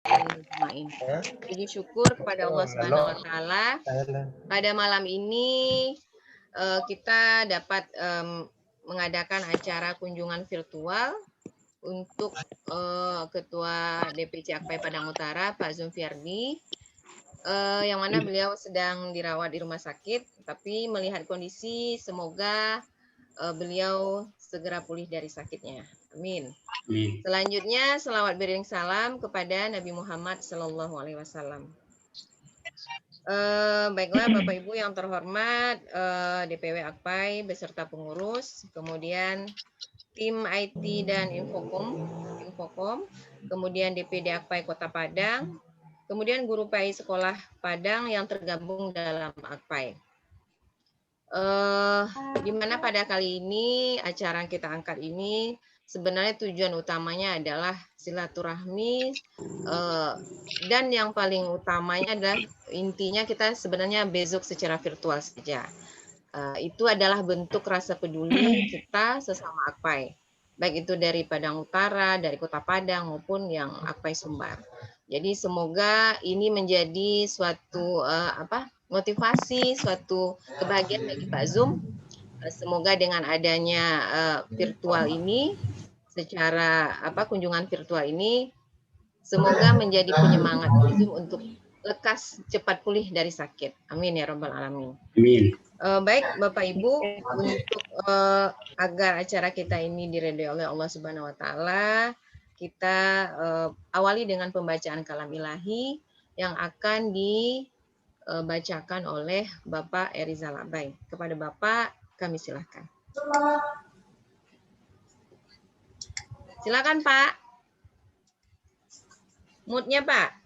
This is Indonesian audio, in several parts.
Puji syukur kepada Allah Subhanahu wa taala. Pada malam ini kita dapat mengadakan acara kunjungan virtual untuk Ketua DPC Akpai Padang Utara, Pak Zulfiardi, yang mana beliau sedang dirawat di rumah sakit, tapi melihat kondisi semoga beliau segera pulih dari sakitnya. Amin. Selanjutnya, selawat beriring salam kepada Nabi Muhammad SAW. Baiklah Bapak Ibu yang terhormat, DPW Akpai beserta pengurus, kemudian tim IT dan Infocom, kemudian DPD Akpai Kota Padang, kemudian guru PAI Sekolah Padang yang tergabung dalam Akpai. Di mana pada kali ini acara yang kita angkat ini sebenarnya tujuan utamanya adalah silaturahmi, dan yang paling utamanya adalah intinya kita sebenarnya besok secara virtual saja. Itu adalah bentuk rasa peduli kita sesama Akpai, baik itu dari Padang Utara, dari Kota Padang maupun yang Akpai Sumbar. Jadi semoga ini menjadi suatu motivasi, suatu kebahagiaan bagi Pak Zum. Semoga dengan adanya virtual ini, secara kunjungan virtual ini, semoga menjadi penyemangat Pak Zum untuk lekas cepat pulih dari sakit. Amin ya Rabbal Alamin. Amin. Baik Bapak Ibu, untuk agar acara kita ini diridhoi oleh Allah Subhanahu wa taala, kita awali dengan pembacaan kalam ilahi yang akan dibacakan oleh Bapak Erizal Abai. Kepada Bapak kami silakan. Silakan Pak. Mood-nya Pak.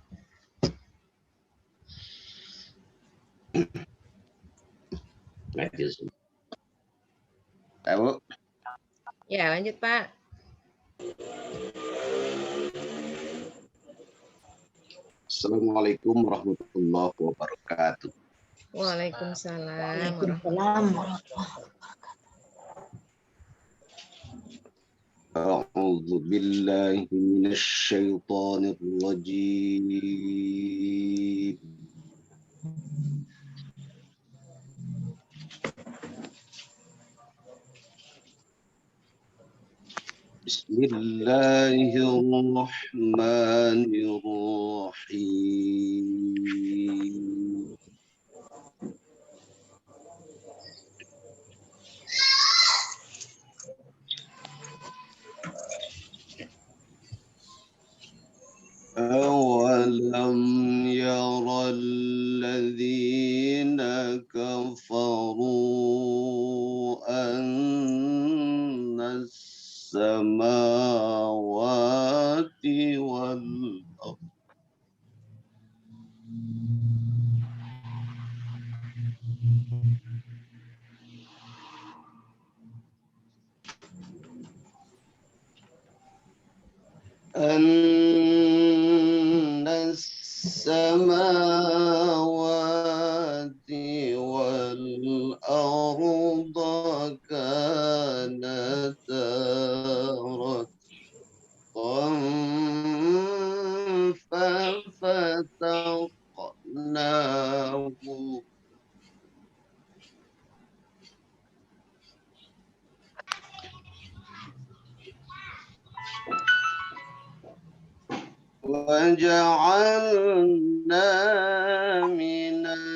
Tahu? Ya, lanjut Pak. Assalamualaikum warahmatullahi wabarakatuh. Waalaikumsalam. A'udzu billahi minasy syaithanir rajim. Bismillahirrahmanirrahim. أولم ير الذين كفروا أن السماوات والأرض والأرض كانتا رتقا ففتقناهما وجعلنا من الماء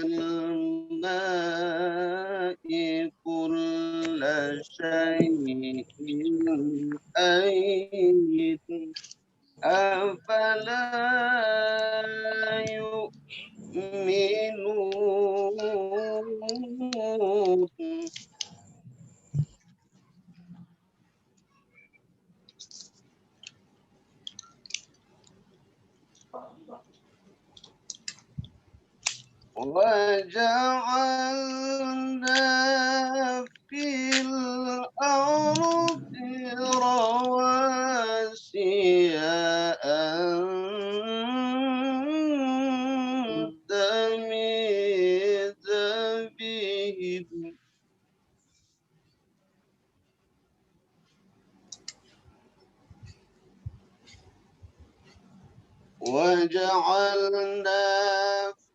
كل شيء حي أفلا يؤمنون وجعلنا في الأرض رواسي أن تميد بهم وجعلنا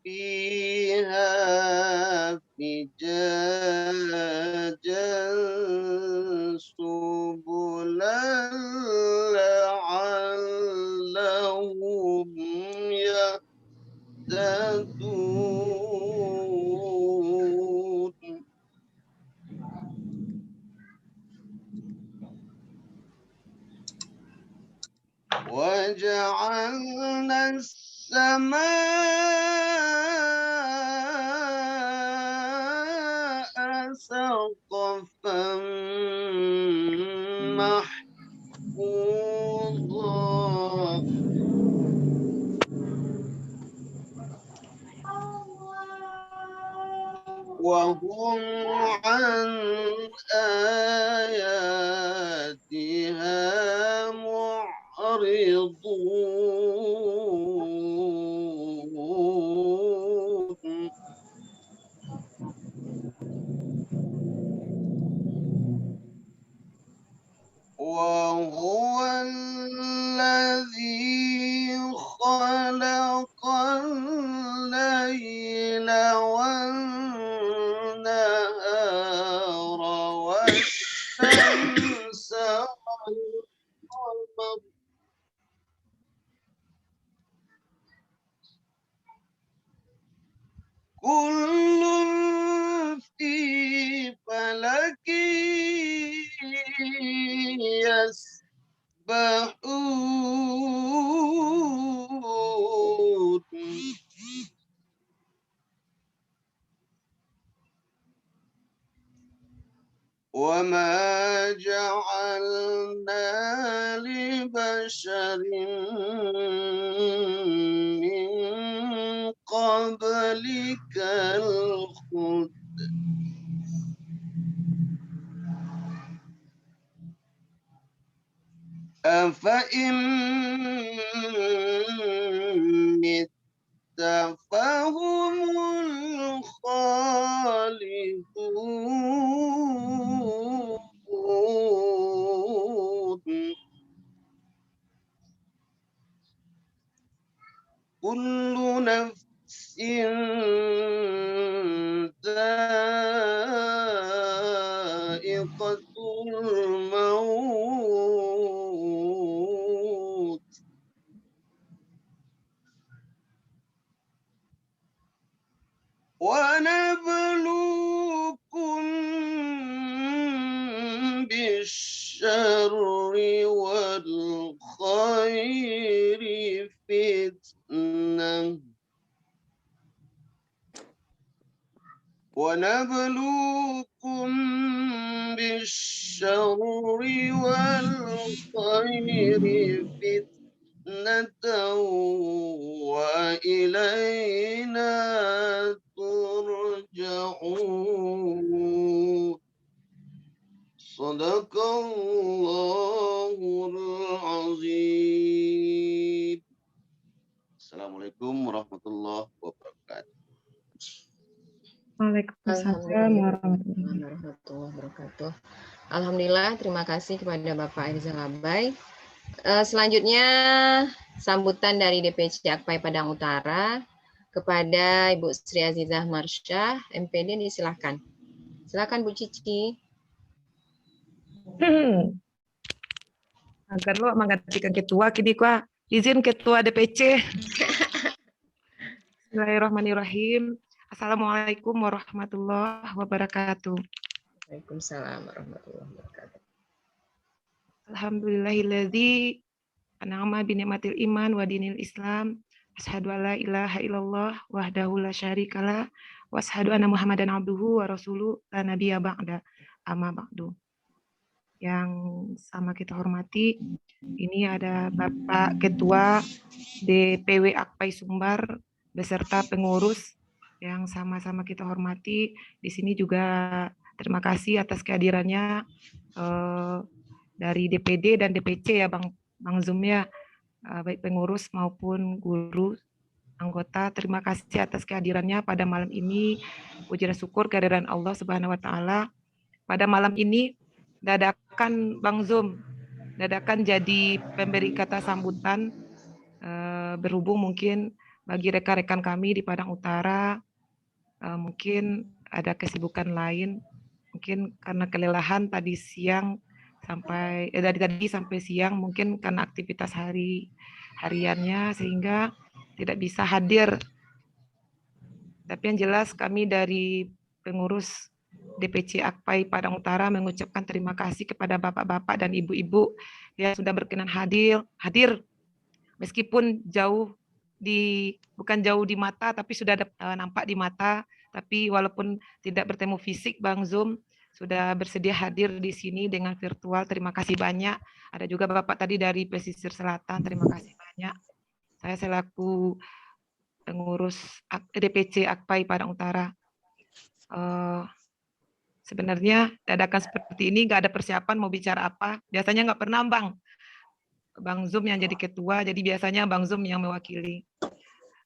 فيها فجاجا سبلا لعلهم يهتدون وجعلنا السماء سقفا محفوظا وهم عن آياتها معرضون وهو الذي خلق الليل والنهار والشمس والقمر كل في فلك يسبحون وما جعلنا لبشر من قبلك الخلد أفإن مت فهم الخالدون كل نفس ذائقة الموت ونبلوكم بالشر والخير فتنة ونبلوكم بالشر والخير فتنة وإلينا ترجعون صدق الله العظيم. Assalamualaikum warahmatullahi wabarakatuh. Waalaikumsalam warahmatullahi warahmatullahi wabarakatuh. Alhamdulillah, terima kasih kepada Bapak Irzal Abai. Selanjutnya sambutan dari DPC Akpai Padang Utara kepada Ibu Sri Azizah Marsyah, MPD, disilahkan. Silakan Bu Cici. Agar lo menggantikan ketua, kini gua izin ketua DPC. Bismillahirrahmanirrahim. Assalamualaikum warahmatullahi wabarakatuh. Waalaikumsalam warahmatullahi wabarakatuh. Alhamdulillahilladzi an'ama bi ni'matil iman wa dinil Islam. Asyhadu alla ilaha illallah wahdahu la syarikalah wa asyhadu anna Muhammadan abduhu wa rasuluh la nabiyya ba'da. Amma ba'du. Yang sama kita hormati, ini ada Bapak Ketua DPW Akpai Sumbar beserta pengurus yang sama-sama kita hormati. Di sini juga terima kasih atas kehadirannya dari DPD dan DPC ya Bang Zoom ya, baik pengurus maupun guru anggota. Terima kasih atas kehadirannya pada malam ini. Puji dan syukur kehadiran Allah Subhanahu wa taala. Pada malam ini dadakan Bang Zoom, dadakan jadi pemberi kata sambutan berhubung mungkin bagi rekan-rekan kami di Padang Utara mungkin ada kesibukan lain, mungkin karena kelelahan tadi siang dari tadi sampai siang, mungkin karena aktivitas hariannya sehingga tidak bisa hadir. Tapi yang jelas kami dari pengurus DPC Akpai Padang Utara mengucapkan terima kasih kepada bapak-bapak dan ibu-ibu yang sudah berkenan hadir meskipun bukan jauh di mata tapi sudah nampak di mata, tapi walaupun tidak bertemu fisik, Bang Zum sudah bersedia hadir di sini dengan virtual. Terima kasih banyak. Ada juga Bapak tadi dari Pesisir Selatan, terima kasih banyak. Saya selaku pengurus DPC Akpai Padang Utara. Sebenarnya dadakan seperti ini nggak ada persiapan mau bicara apa. Biasanya nggak pernah Bang Zum yang jadi ketua, jadi biasanya Bang Zum yang mewakili.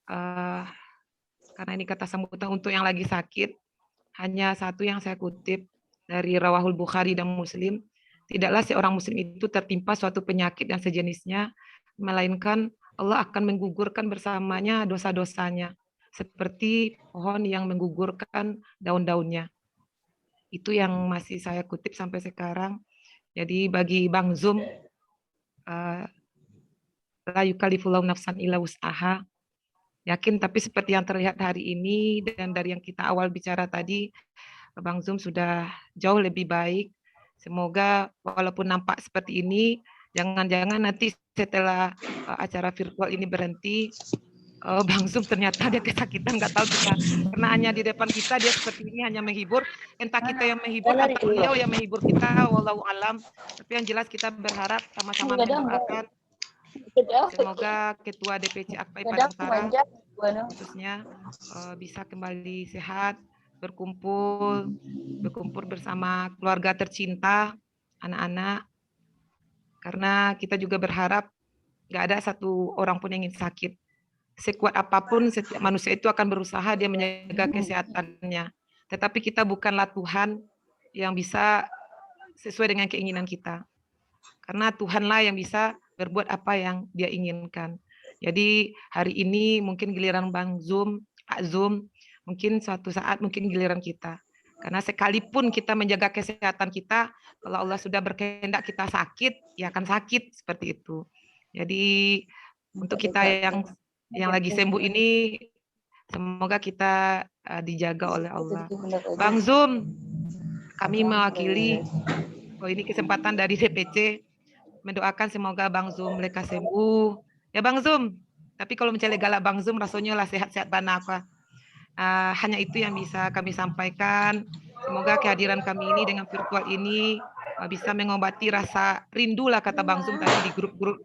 Karena ini kata sambutan untuk yang lagi sakit, hanya satu yang saya kutip dari Rawahul Bukhari dan Muslim, tidaklah seorang muslim itu tertimpa suatu penyakit dan sejenisnya, melainkan Allah akan menggugurkan bersamanya dosa-dosanya, seperti pohon yang menggugurkan daun-daunnya. Itu yang masih saya kutip sampai sekarang. Jadi bagi Bang Zum, la yukallifullahu nafsan illa wus'aha, yakin, tapi seperti yang terlihat hari ini dan dari yang kita awal bicara tadi, Bang Zum sudah jauh lebih baik. Semoga walaupun nampak seperti ini, jangan-jangan nanti setelah acara virtual ini berhenti, Bang Zum ternyata dia kesakitan, nggak tahu kita. Karena hanya di depan kita dia seperti ini hanya menghibur. Entah kita yang menghibur atau beliau yang menghibur kita, wallahu alam. Tapi yang jelas kita berharap sama-sama mendoakan semoga Ketua DPC Akpai Padang Utara khususnya bisa kembali sehat, berkumpul bersama keluarga tercinta, anak-anak. Karena kita juga berharap nggak ada satu orang pun yang ingin sakit. Sekuat apapun setiap manusia itu akan berusaha dia menjaga kesehatannya. Tetapi kita bukanlah Tuhan yang bisa sesuai dengan keinginan kita. Karena Tuhanlah yang bisa berbuat apa yang dia inginkan. Jadi hari ini mungkin giliran Bang Zum, Pak Zum, mungkin suatu saat mungkin giliran kita. Karena sekalipun kita menjaga kesehatan kita, kalau Allah sudah berkehendak kita sakit, ya akan sakit seperti itu. Jadi untuk kita yang lagi sembuh ini, semoga kita dijaga oleh Allah. Bang Zum, kami mewakili, ini kesempatan dari DPC, mendoakan semoga Bang Zum lekas sembuh. Ya Bang Zum, tapi kalau misalnya galak Bang Zum, rasanya lah sehat-sehat bana apa. Hanya itu yang bisa kami sampaikan. Semoga kehadiran kami ini dengan virtual ini bisa mengobati rasa rindu lah kata Bang Zum tadi di grup-grup.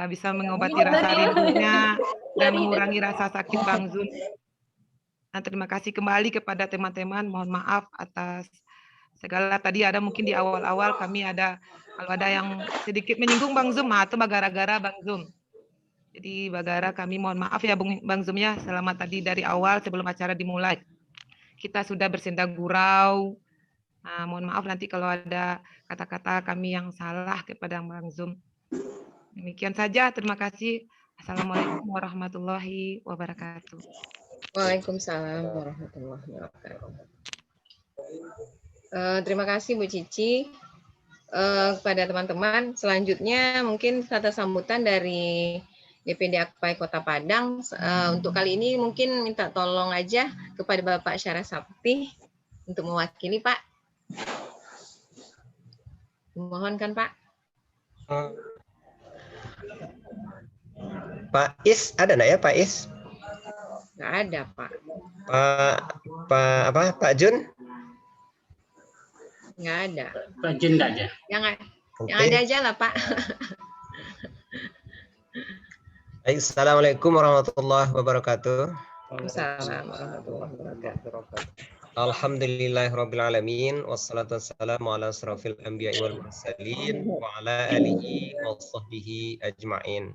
Bisa mengobati rasa rindunya dan mengurangi rasa sakit Bang Zum. Dan terima kasih kembali kepada teman-teman. Mohon maaf atas segala tadi ada mungkin di awal-awal kami ada kalau ada yang sedikit menyinggung Bang Zum atau gara-gara Bang Zum. Jadi bagara kami mohon maaf ya Bang Zum ya, selama tadi dari awal sebelum acara dimulai. Kita sudah bersenda gurau. Mohon maaf nanti kalau ada kata-kata kami yang salah kepada Bang Zum. Demikian saja, terima kasih. Assalamualaikum warahmatullahi wabarakatuh. Waalaikumsalam warahmatullahi wabarakatuh. Terima kasih Bu Cici. Kepada teman-teman, selanjutnya mungkin kata sambutan dari DPD Akpai Kota Padang. Untuk kali ini mungkin minta tolong aja kepada Bapak Syarah Sapti untuk mewakili Pak. Mohon kan Pak. Pak Is ada nggak ya Pak Is? Nggak ada Pak. Pak Jun? Nggak ada. Pak Jun nggak ada. Yang ada aja lah Pak. Assalamualaikum warahmatullahi wabarakatuh. Waalaikumsalam warahmatullahi wabarakatuh. Alhamdulillahirabbil alamin wassalatu wassalamu ala asrofil anbiya'i wal mursalin wa ala alihi wa sahbihi ajma'in.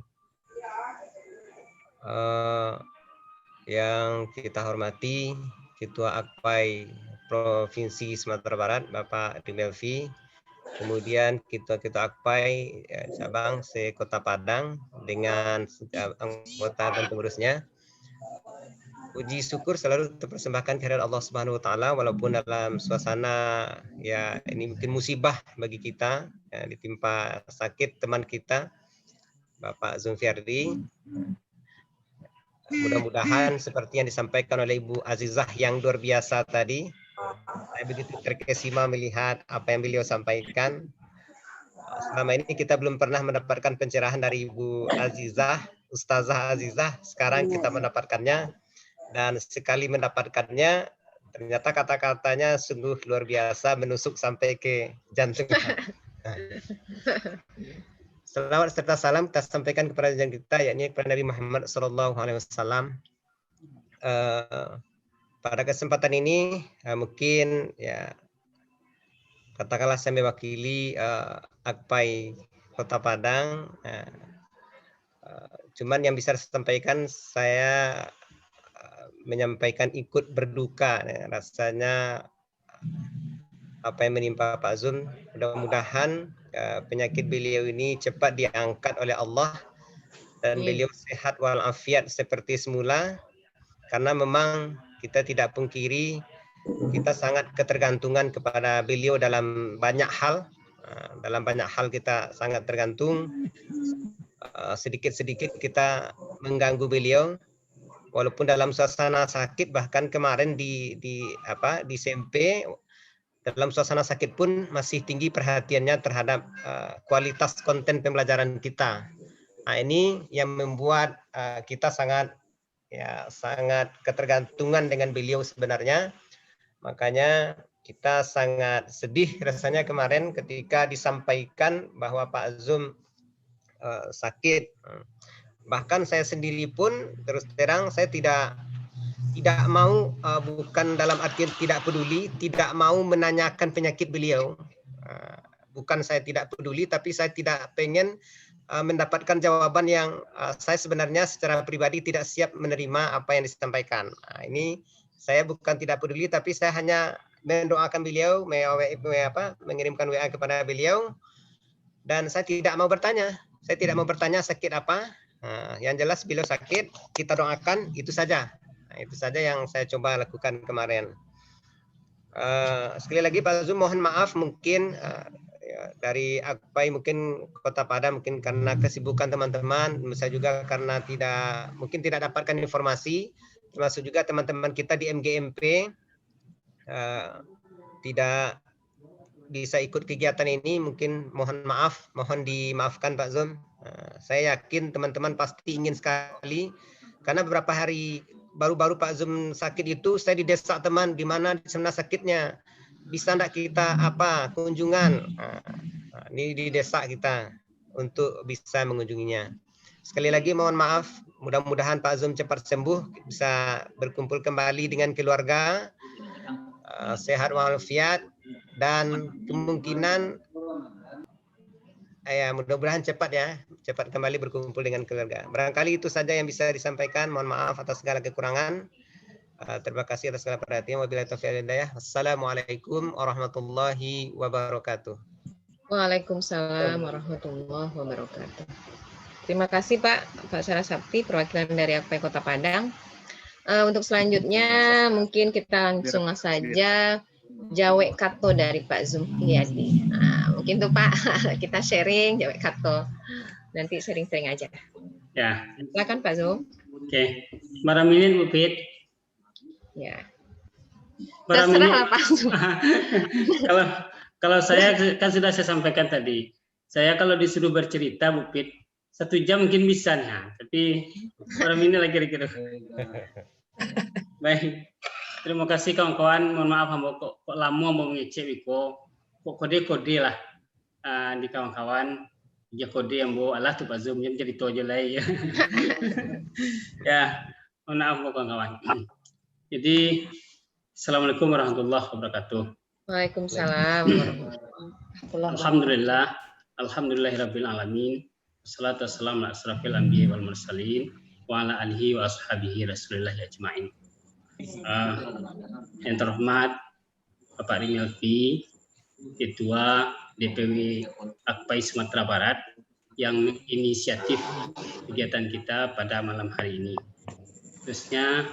Yang kita hormati Ketua Akpai Provinsi Sumatera Barat Bapak Rimelvi, kemudian Ketua Akpai cabang se Kota Padang dengan anggota dan pengurusnya. Puji syukur selalu terpersembahkan kehadirat Allah Subhanahu wa taala walaupun dalam suasana ya ini mungkin musibah bagi kita, ya, ditimpa sakit teman kita Bapak Zulfiardi. Mudah-mudahan seperti yang disampaikan oleh Ibu Azizah yang luar biasa tadi, saya begitu terkesima melihat apa yang beliau sampaikan. Selama ini kita belum pernah mendapatkan pencerahan dari Ibu Azizah, Ustazah Azizah, sekarang kita mendapatkannya, dan sekali mendapatkannya, ternyata kata-katanya sungguh luar biasa, menusuk sampai ke jantung. Selawat serta salam kita sampaikan kepada jangan kita, yakni kepada Nabi Muhammad SAW. Pada kesempatan ini mungkin ya katakanlah saya mewakili Akpai Kota Padang. Cuman yang bisa saya sampaikan, saya menyampaikan ikut berduka. Rasanya apa yang menimpa Pak Zum, mudah-mudahan penyakit beliau ini cepat diangkat oleh Allah dan beliau sehat walafiat seperti semula, karena memang kita tidak pungkiri kita sangat ketergantungan kepada beliau dalam banyak hal. Dalam banyak hal kita sangat tergantung. Sedikit-sedikit kita mengganggu beliau, walaupun dalam suasana sakit. Bahkan kemarin di SMP, dalam suasana sakit pun masih tinggi perhatiannya terhadap kualitas konten pembelajaran kita. Nah, ini yang membuat kita sangat ketergantungan dengan beliau sebenarnya. Makanya kita sangat sedih rasanya kemarin ketika disampaikan bahwa Pak Zum sakit. Bahkan saya sendiri pun terus terang saya tidak mau, bukan dalam artian tidak peduli, tidak mau menanyakan penyakit beliau. Bukan saya tidak peduli, tapi saya tidak pengen mendapatkan jawaban yang saya sebenarnya secara pribadi tidak siap menerima apa yang disampaikan. Ini saya bukan tidak peduli, tapi saya hanya mendoakan beliau, mengirimkan WA kepada beliau, dan saya tidak mau bertanya. Saya tidak mau bertanya sakit apa. Yang jelas beliau sakit, kita doakan, itu saja. Itu saja yang saya coba lakukan kemarin. Sekali lagi Pak Zum, mohon maaf mungkin dari Akpai mungkin Kota Padang, mungkin karena kesibukan teman-teman, saya juga karena mungkin tidak dapatkan informasi, termasuk juga teman-teman kita di MGMP tidak bisa ikut kegiatan ini. Mungkin mohon maaf, mohon dimaafkan Pak Zum. Saya yakin teman-teman pasti ingin sekali, karena beberapa hari baru-baru Pak Zum sakit itu saya didesak teman, di mana sebenarnya sakitnya, bisa enggak kita kunjungan. Ini didesak kita untuk bisa mengunjunginya. Sekali lagi mohon maaf, mudah-mudahan Pak Zum cepat sembuh, bisa berkumpul kembali dengan keluarga, sehat walafiat, dan kemungkinan mudah-mudahan cepat kembali berkumpul dengan keluarga. Barangkali itu saja yang bisa disampaikan. Mohon maaf atas segala kekurangan. Terima kasih atas segala perhatian. Wabillahi taufiq wal hidayah. Wassalamualaikum warahmatullahi wabarakatuh. Waalaikumsalam warahmatullahi wabarakatuh. Terima kasih Pak Sarasapti, perwakilan dari Akpai Kota Padang. Untuk selanjutnya mungkin kita langsung saja Jawe Kato dari Pak Zulfiardi. Mungkin tuh Pak, kita sharing Jawe Kato. Nanti sering-sering aja. Ya. Silakan Pak Zum. Oke. Malam ini Bu Pit. Ya. Terserah Pak Zum. kalau saya kan sudah saya sampaikan tadi. Saya kalau disuruh bercerita Bu Pit 1 jam mungkin bisa nih, tapi malam ini lagi kira-kira. Baik. Terima kasih kawan-kawan. Mohon maaf kok lama mau ngecek kok kode-kode lah di kawan-kawan. Ya kode yang alah tuh Pak Zum jadi to aja lah ya. Ya, mohon maaf kawan-kawan. Jadi Assalamualaikum warahmatullahi wabarakatuh. Waalaikumsalam warahmatullahi wabarakatuh. Alhamdulillahirabbil alamin. Wassalatu wassalamu ala asrofil anbiya'i wal mursalin wa ala alihi wa ashabihi Rasulillah ajmain. Yang terhormat Bapak Rimelvi, Ketua DPW Akpai Sumatera Barat, yang inisiatif kegiatan kita pada malam hari ini. Khususnya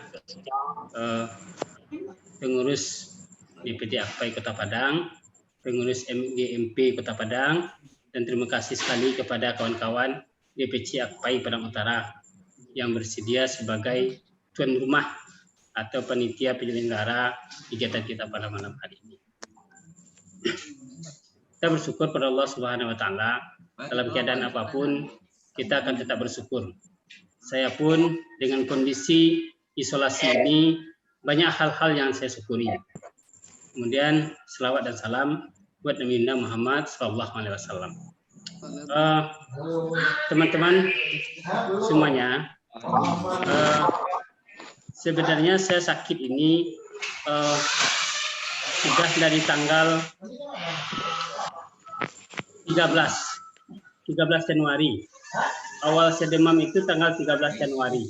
pengurus DPD Akpai Kota Padang, pengurus MGMP Kota Padang, dan terima kasih sekali kepada kawan-kawan DPC Akpai Padang Utara yang bersedia sebagai tuan rumah atau panitia penyelenggara kegiatan kita pada malam hari ini. Kita bersyukur pada Allah Subhanahu wa taala, dalam keadaan apapun kita akan tetap bersyukur. Saya pun dengan kondisi isolasi ini banyak hal-hal yang saya syukuri. Kemudian selawat dan salam buat Nabi Muhammad SAW. Teman-teman semuanya, sebenarnya saya sakit ini sudah dari tanggal 13 Januari. Awal saya demam itu tanggal 13 Januari.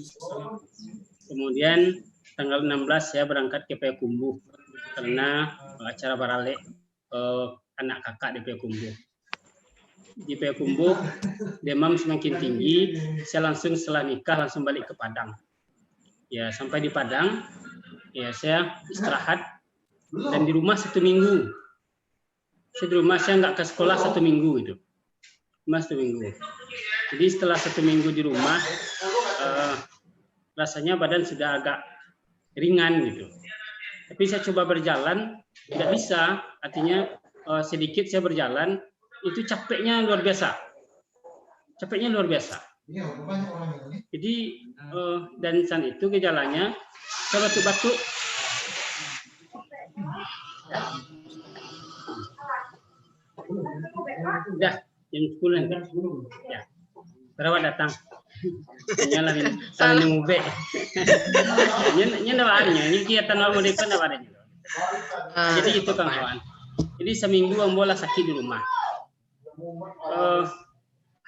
Kemudian tanggal 16 saya berangkat ke Payakumbuh karena acara baralek anak kakak di Payakumbuh. Di Payakumbuh demam semakin tinggi, saya langsung setelah nikah langsung balik ke Padang. Ya, sampai di Padang ya saya istirahat dan di rumah 1 minggu. Saya di rumah, saya nggak ke sekolah 1 minggu itu. Cuma 1 minggu. Jadi setelah 1 minggu di rumah, rasanya badan sudah agak ringan gitu. Tapi saya coba berjalan, tidak bisa. Artinya sedikit saya berjalan, itu capeknya luar biasa. Capeknya luar biasa. Jadi dan saat itu gejalanya, saya batuk-batuk. Udah jam 10 kan? Ya. Perawat datang. Nyala minum ube. Nyendak adanya. Ini kegiatan awal depan ada adanya. Jadi itu kawan-kawan. Jadi seminggu ambola sakit di rumah.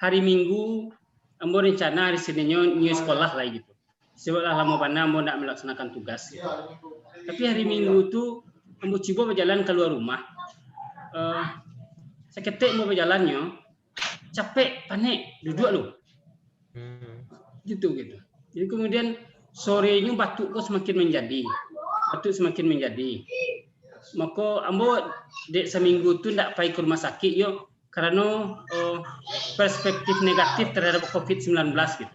Hari Minggu ambo rencana hari Seninnya new sekolah lah gitu. Sebablah lama pana ambo nak melaksanakan tugas. Tapi hari Minggu itu ambo coba berjalan keluar rumah. Seketik mau berjalannya, capek, panik, duduk loh. Gitu. Jadi kemudian sorenya batuk kok semakin menjadi. Maka ambo dek seminggu tu ndak pergi ke rumah sakit yo karena perspektif negatif terhadap COVID-19 gitu.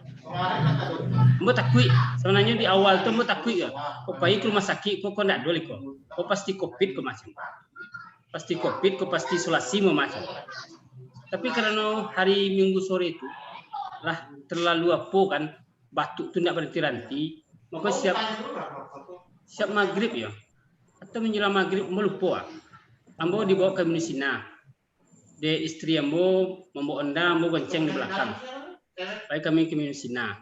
Ambo takut. Sebenarnya di awal tu ambo takut ya. Kok pergi ke rumah sakit kok ndak boleh kok. Kok pasti COVID kok macam. Pasti COVID, kok pasti isolasi mau macam. Tapi karena hari Minggu sore itu lah terlalu apa kan, batuk tu tidak berhenti-henti, maka siap maghrib ya, atau menjelang maghrib ambo lupa. Ambo dibawa ke Musina. De istri ambo membawa anda, ambo gonceng di belakang. Baik kami ke Musina.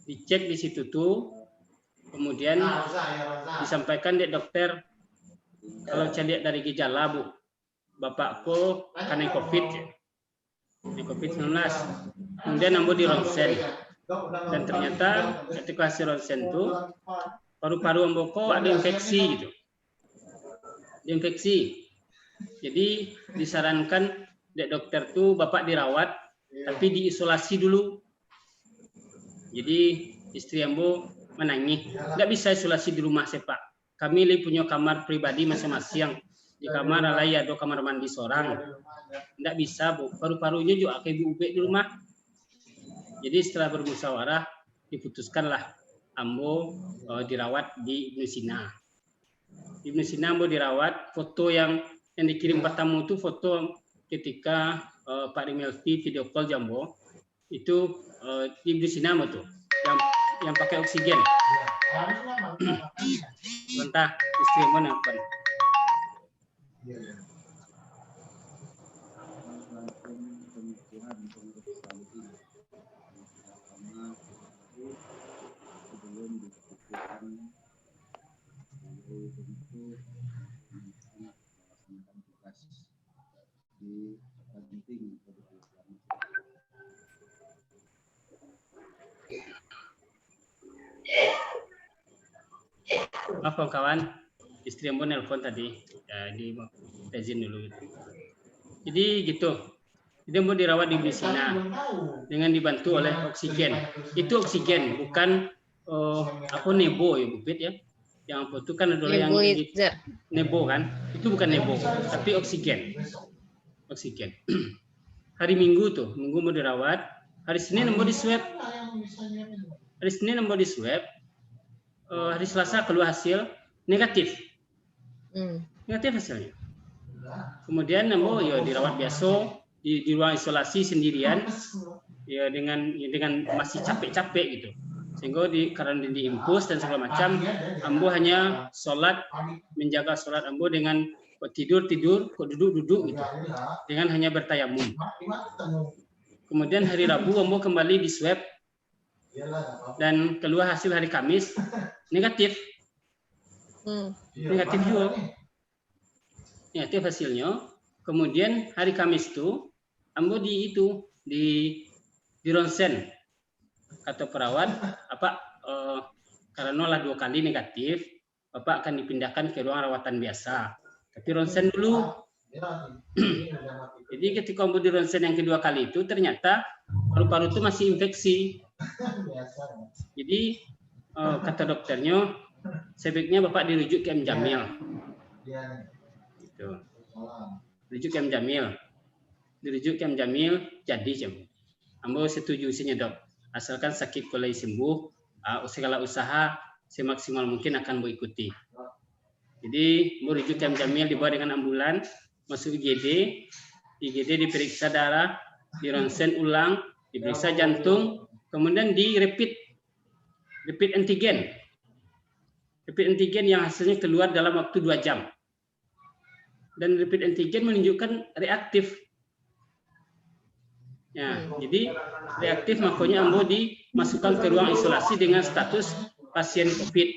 Dicek di situ tuh, kemudian disampaikan dek dokter. Kalau saya lihat dari gejala bu, bapakku kena COVID, COVID-19. Kemudian ambo di ronsen dan ternyata ketika hasil ronsen itu paru-paru ambo kok ada infeksi gitu, infeksi. Jadi disarankan dek dokter tuh bapak dirawat, tapi diisolasi dulu. Jadi istri ambo menangis, nggak bisa isolasi di rumah saya pak. Kami punya kamar pribadi masing-masing. Di kamar ada kamar mandi seorang. Tidak bisa, Bu. Paru-parunya juga kayak ibu di rumah. Jadi setelah bermusyawarah, diputuskanlah ambo dirawat di Ibnu Sina. Di Ibnu Sina ambo dirawat. Foto yang dikirim pertama itu foto ketika Pak Rimelvi video call Jambo. Itu di Ibnu Sina tuh. Yang pakai oksigen. Entah istri mana pun. Maaf kawan, istri ambo nelpon tadi, ya, di izin dulu. Jadi gitu. Jadi ambo dirawat di Brisina dengan dibantu oleh oksigen. Itu oksigen, bukan apa nebo ya Bupit ya. Yang apa itu kan adalah yang Nebulizer. nebo kan? Itu bukan nebo, tapi oksigen. Oksigen. Hari Minggu tuh, Minggu mau dirawat. Hari Senin ambo di swab. Hari Senin ambo di swab. Hari Selasa keluar hasil negatif. Negatif hasilnya. Kemudian ambo ya dirawat biasa di ruang isolasi sendirian ya dengan masih capek-capek gitu. Sehingga karena diimpus dan segala macam, ambo hanya sholat, menjaga sholat ambo dengan kok tidur, kok duduk gitu. Dengan hanya bertayamum. Kemudian hari Rabu ambo kembali di swab dan keluar hasil hari Kamis negatif. Negatif juga. Negatif hasilnya. Kemudian hari Kamis itu ambo di ronsen kata perawat karena lah 2 kali negatif, Bapak akan dipindahkan ke ruang rawatan biasa. Tapi ronsen dulu. Jadi ketika ambo di ronsen yang kedua kali itu ternyata paru-paru itu masih infeksi. Jadi kata dokternya sebaiknya Bapak dirujuk ke M Jamil. Gitu. Dirujuk ke M Jamil, jadi jam. Ambo setuju sih Dok. Asalkan sakit mulai sembuh, segala usaha semaksimal mungkin akan Ambo ikuti. Jadi Ambo rujuk ke M Jamil, dibawa dengan ambulan, masuk IGD diperiksa darah, di ronsen ulang, diperiksa jantung, kemudian di rapid antigen. Rapid antigen yang hasilnya keluar dalam waktu 2 jam. Dan rapid antigen menunjukkan reaktif. Ya, jadi reaktif makanya ambo dimasukkan ke ruang isolasi dengan status pasien COVID.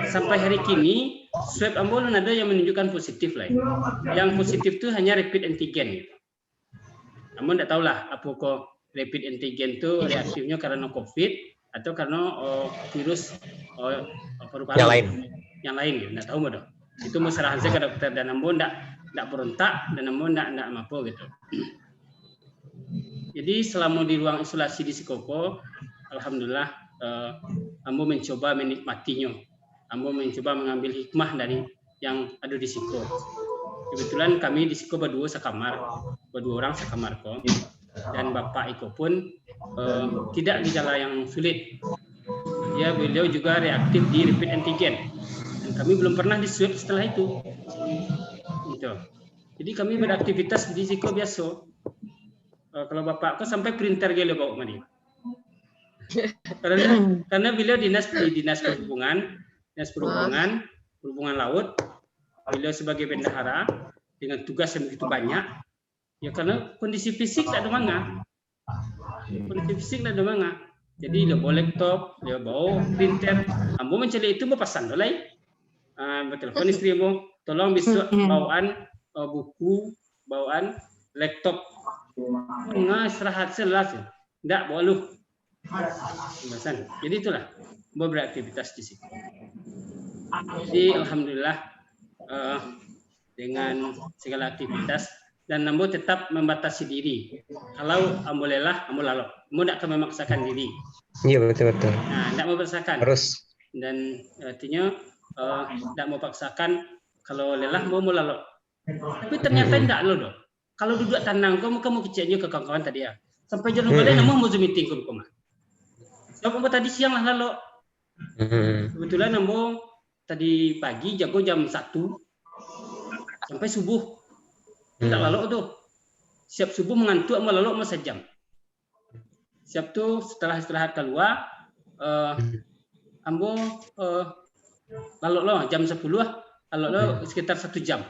Sampai hari kini swab ambo belum ada yang menunjukkan positif lah. Yang positif itu hanya rapid antigen. Gitu. Ambo tidak tahu lah apakah rapid antigen itu reaktifnya karena COVID atau karena virus paru-paru yang lain gitu. Tidak tahu Mbak Dok. Itu musyawarah ke dokter dan ambo tidak berontak dan ambo tidak apa gitu. Jadi selama di ruang isolasi di Sikopo, alhamdulillah ambo mencoba menikmatinya. Ambo mencoba mengambil hikmah dari yang ada di Siko. Kebetulan kami di Siko berdua orang sekamar kok. Dan Bapak Iko pun tidak gejala yang sulit. Beliau juga reaktif di rapid antigen. Dan kami belum pernah di swab setelah itu. Gitu. Jadi kami beraktivitas di Siko biasa. Kalau Bapak kok sampai printer gelo bawa mani. Karena beliau dinas perhubungan laut. Beliau sebagai bendahara dengan tugas yang begitu banyak. Ya karena kondisi fisik tak ada manga. Jadi dia bawa laptop, dia bawa printer. Ambo mencari itu berpasan dolai. Bertelepon istri ambo, tolong besok bawaan buku, bawaan laptop. Istirahat selas, tidak bawa lu. Jadi itulah ambo beraktivitas di sini. Jadi alhamdulillah dengan segala aktivitas dan ambo tetap membatasi diri. Kalau ambo lelah, ambo lalu. Ambo tidak akan memaksakan diri. Iya betul. Nah, tidak memaksakan. Terus. Dan artinya tidak mau paksakan. Kalau lelah mau lalu. Tapi ternyata tidak lo dong. Kalau duduk tenang, kamu kecilnya ke kawan-kawan tadi ya. Sampai jam 2 namun mau meeting ke rumah. Sebab tadi siang lah lalu. Kebetulan ambo tadi pagi jago jam 1 sampai subuh. Tidak lalu tuh. Siap subuh mengantuk mau lalu mau sejam. Siap tuh setelah istirahat keluar ambo lalu lo jam 10 lalu lo sekitar 1 jam.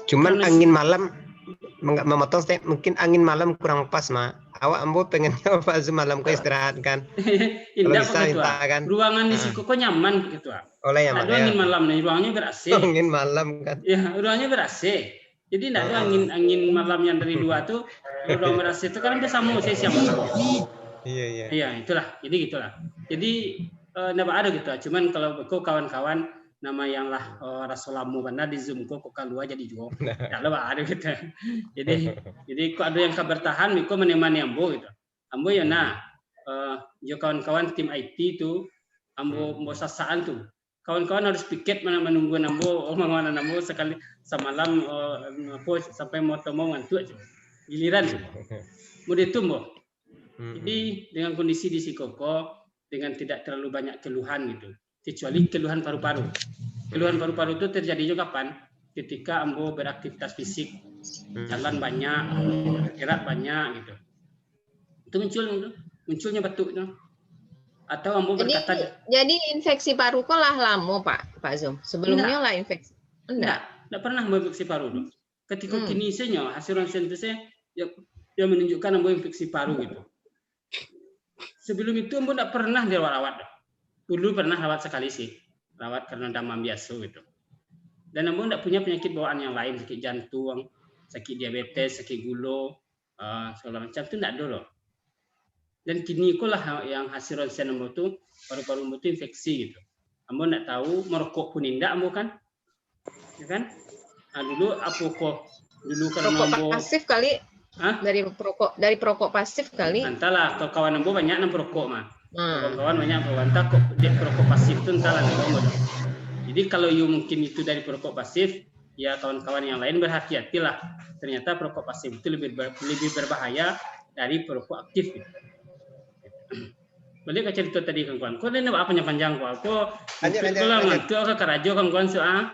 Cuman angin malam memotong saya mungkin angin malam kurang pas awak ambo pengennya Pak Azum malam kau istirahat kan. Indah bisa kan. Ruangan di situ kok nyaman gitu. Oleh yang ada angin malam nih, ruangnya ber-AC. Angin malam kan. Ya, ruangnya ber-AC. Jadi tidak ada angin malam yang dari luar tuh ruang ber-AC itu kan bisa mau saya siang. Iya. Iya, itulah. Jadi gitulah. Jadi enggak ada gitu. Cuman kalau kawan-kawan nama yang lah rasulamu karena di zoom kok keluar jadi juga kalau ada gitu. Jadi kok ada yang bertahan miko menemani ambo gitu. Ambo ya yo kawan-kawan tim IT itu ambo sasaan tuh. Kawan-kawan harus piket menunggu ambo omongan ambo sekali semalam sampai mau ngantuk aja. Giliran mau ditumbuh. Jadi dengan kondisi di Sikoko dengan tidak terlalu banyak keluhan gitu. Kecuali keluhan paru-paru. Keluhan paru-paru itu terjadi juga kapan? Ketika ambo beraktivitas fisik, jalan banyak, gerak banyak gitu. Itu munculnya batuk itu. Atau ambo berkata jadi infeksi paru kok lah lama Pak Zum. Sebelumnya lah infeksi. Enggak pernah infeksi paru tuh. Ketika kini saya hasil ronsen itu saya yang menunjukkan ambo infeksi paru gitu. Sebelum itu ambo enggak pernah dirawat. Dulu pernah rawat sekali sih, rawat karena demam biasa gitu. Dan ambo enggak punya penyakit bawaan yang lain, sakit jantung, sakit diabetes, sakit gula, segala macam itu enggak ada loh. Dan kini ikulah yang hasil ronsen ambo tuh paru-paru ambo tuh infeksi gitu. Ambo enggak tahu merokok pun enggak ambo kan, ya kan? Dulu dulu karena ambo pasif kali. Dari perokok pasif kali. Entahlah, kawan ambo banyak yang perokok mah. Kawan-kawan banyak entah kok dia perokok pasif itu entahlah. Jadi kalau mungkin itu dari perokok pasif, ya kawan-kawan yang lain berhati-hatilah. Ternyata perokok pasif itu lebih berbahaya dari perokok aktif. Balik ke cerita tadi kawan-kawan. Kok ini apa panjang kok? Kok kalau ngantuk ke karajo kawan-kawan soal.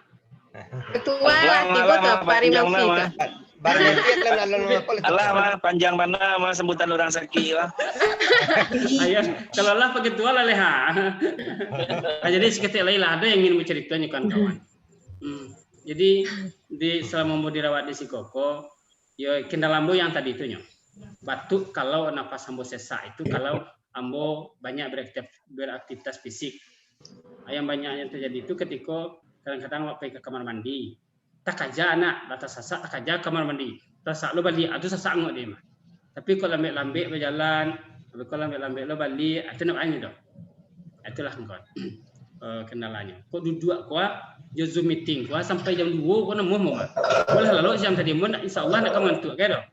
Ketua tiba ke Parimilki. Alah panjang mana sebutan orang sakit lah. Ayo, kalau lah begitu lah leha. Jadi seketik lain lah ada yang ingin berceritanya kawan-kawan. Jadi selama mau dirawat di Sikoko, ya kendala ambo yang tadi itu batuk kalau nafas ambo sesak itu kalau ambo banyak beraktivitas fisik. Yang banyaknya terjadi itu ketika kadang-kadang waktu ke kamar mandi. Tak aja anak batas sasak tak aja kamar mandi tasak lo balik itu sasak ngok dia mah tapi kalau lambe berjalan tapi kalau lambe lo balik itu nak anu dah itulah kawan kendalanya kok duduk kuat je zoom meeting kuat sampai jam 2 kok nemu mau boleh lalu jam tadi mun insyaallah nak ngantuk kan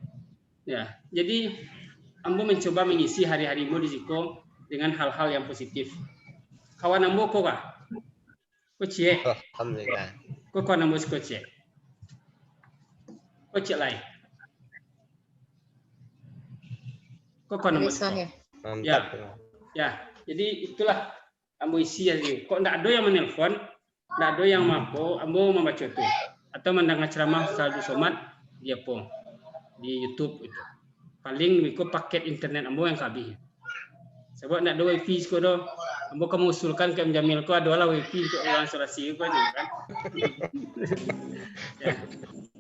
ya jadi ambo mencoba mengisi hari-harimu di Siko dengan hal-hal yang positif kawan ambo kok cie alhamdulillah kok kawan ambo cie Kocek lain. Kok nomor ya. Jadi itulah ambo isi ya. Kok enggak ada yang menelpon, enggak ada yang mampu, ambo membaca itu atau mendengar ceramah Ustaz Somad dia pun di YouTube itu. Paling miko paket internet ambo yang kabeh. Sebab enggak ada wifi sekolah. Ambo kamu usulkan ke Jamil ko adalah wifi untuk orang isolasi kan. Ya.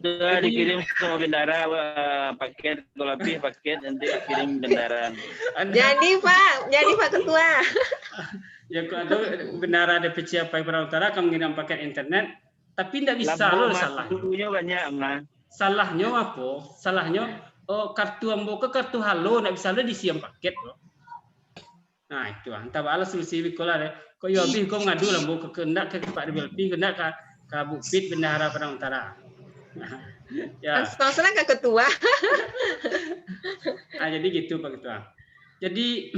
Sudah dikirim sama bendara paket lebih paket nanti kirim bendaran. Jadi Pak Ketua. Ya kalau ada bendara DPC apa Perang Utara kamu ngirim paket internet tapi tidak bisa loh salah. Dulunya banyak mah. Salahnya apa? Salahnya kartu ambo ke kartu halo tidak bisa lo disiam paket loh. Nah itu entah balas solusi bikola deh. Kok yo habis kok ngadu lambo ke kendak ke Pak DBLP kendak ke Bukit Bendahara Perang Utara. Ya. Langsung ke Ketua. Jadi gitu Pak Ketua. Jadi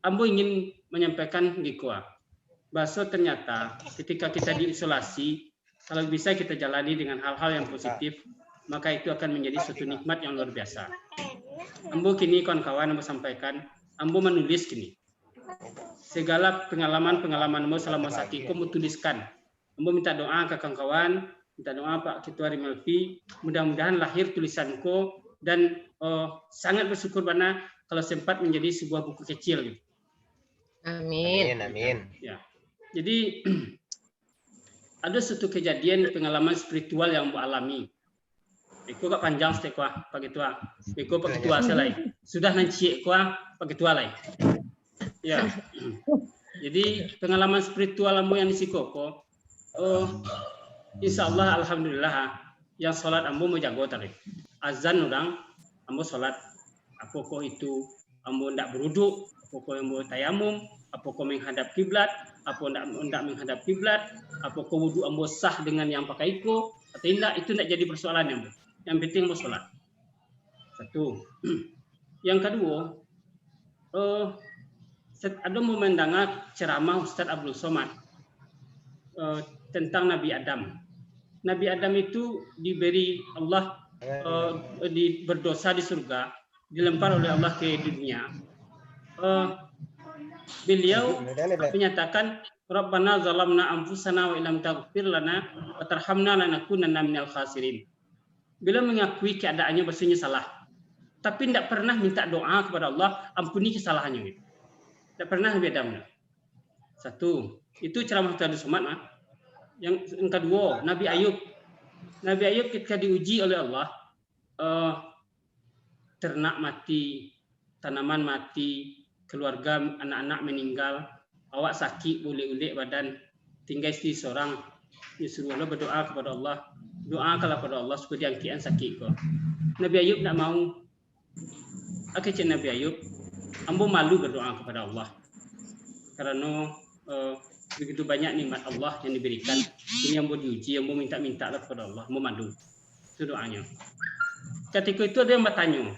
ambo ingin menyampaikan gikoa. Bahwa ternyata ketika kita diisolasi, kalau bisa kita jalani dengan hal-hal yang positif, maka itu akan menjadi suatu nikmat yang luar biasa. Ambo kini kawan-kawan ambo sampaikan, ambo menulis kini. Segala pengalaman-pengalaman ambo selama sakit, ambo tuliskan. Ambo minta doa ke kawan-kawan, minta doa Pak Ketua Rimelpi, mudah-mudahan lahir tulisanku dan sangat bersyukur karena kalau sempat menjadi sebuah buku kecil gitu. Amin. Ya. Jadi ada suatu kejadian pengalaman spiritual yang Mbak alami. Iko kak panjang stek Pak Ketua. Iko Pak Ketua selai. Sudah nanti kuah Pak Ketua lain. Ya. Jadi pengalaman spiritual ambo yang disikoko. Insya Allah alhamdulillah yang sholat ambo mau jago tadi. Azan orang ambo sholat. Aku kok itu ambo ndak beruduk, aku kok ambo tayamum, Apakah menghadap kiblat, apa tidak menghadap kiblat, apakah wudu ambo sah dengan yang pakai iko atau tidak, itu tidak jadi persoalan ambo. Yang penting ambo sholat. Satu. Yang kedua, ada mendengar ceramah Ustaz Abdul Somad tentang Nabi Adam. Nabi Adam itu diberi Allah berdosa di surga, dilempar oleh Allah ke dunia. Beliau menyatakan, Rabbana zalamna anfusana wa illam taghfir lana wa tarhamna lanakunanna minal khasirin. Beliau mengakui keadaannya bahwasanya salah, tapi tidak pernah minta doa kepada Allah ampuni kesalahannya. Tidak pernah Nabi Adam. Satu, itu ceramah Ustaz Abdul Somad. Yang kedua, Nabi Ayub. Nabi Ayub ketika diuji oleh Allah, ternak mati, tanaman mati, keluarga anak-anak meninggal, awak sakit, boleh-boleh badan, tinggal istri seorang, disuruh Allah berdoa kepada Allah, doakanlah kepada Allah supaya diangkitan sakit kau. Nabi Ayub tak mau. Akhirnya Nabi Ayub, ambo malu berdoa kepada Allah karena begitu banyak nikmat Allah yang diberikan. Ini ambo diuji, ambo minta-minta kepada Allah, ambo malu. Itu doanya. Ketika itu ada yang bertanya,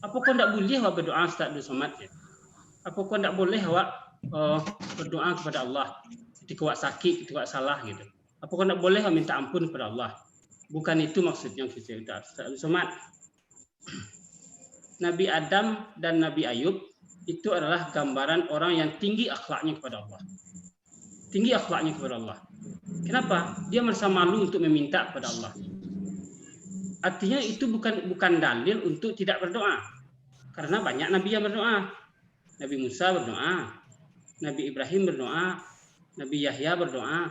apa kau tidak boleh awak berdoa Ustaz Abdul Somad? Apa kau tidak boleh awak berdoa kepada Allah ketika awak sakit, ketika awak salah gitu? Apa kau tidak boleh awak minta ampun kepada Allah? Bukan itu maksudnya kita Ustaz Abdul Somad. Nabi Adam dan Nabi Ayub itu adalah gambaran orang yang tinggi akhlaknya kepada Allah. Tinggi akhlaknya kepada Allah. Kenapa? Dia merasa malu untuk meminta kepada Allah. Artinya itu bukan dalil untuk tidak berdoa. Karena banyak nabi yang berdoa. Nabi Musa berdoa, Nabi Ibrahim berdoa, Nabi Yahya berdoa.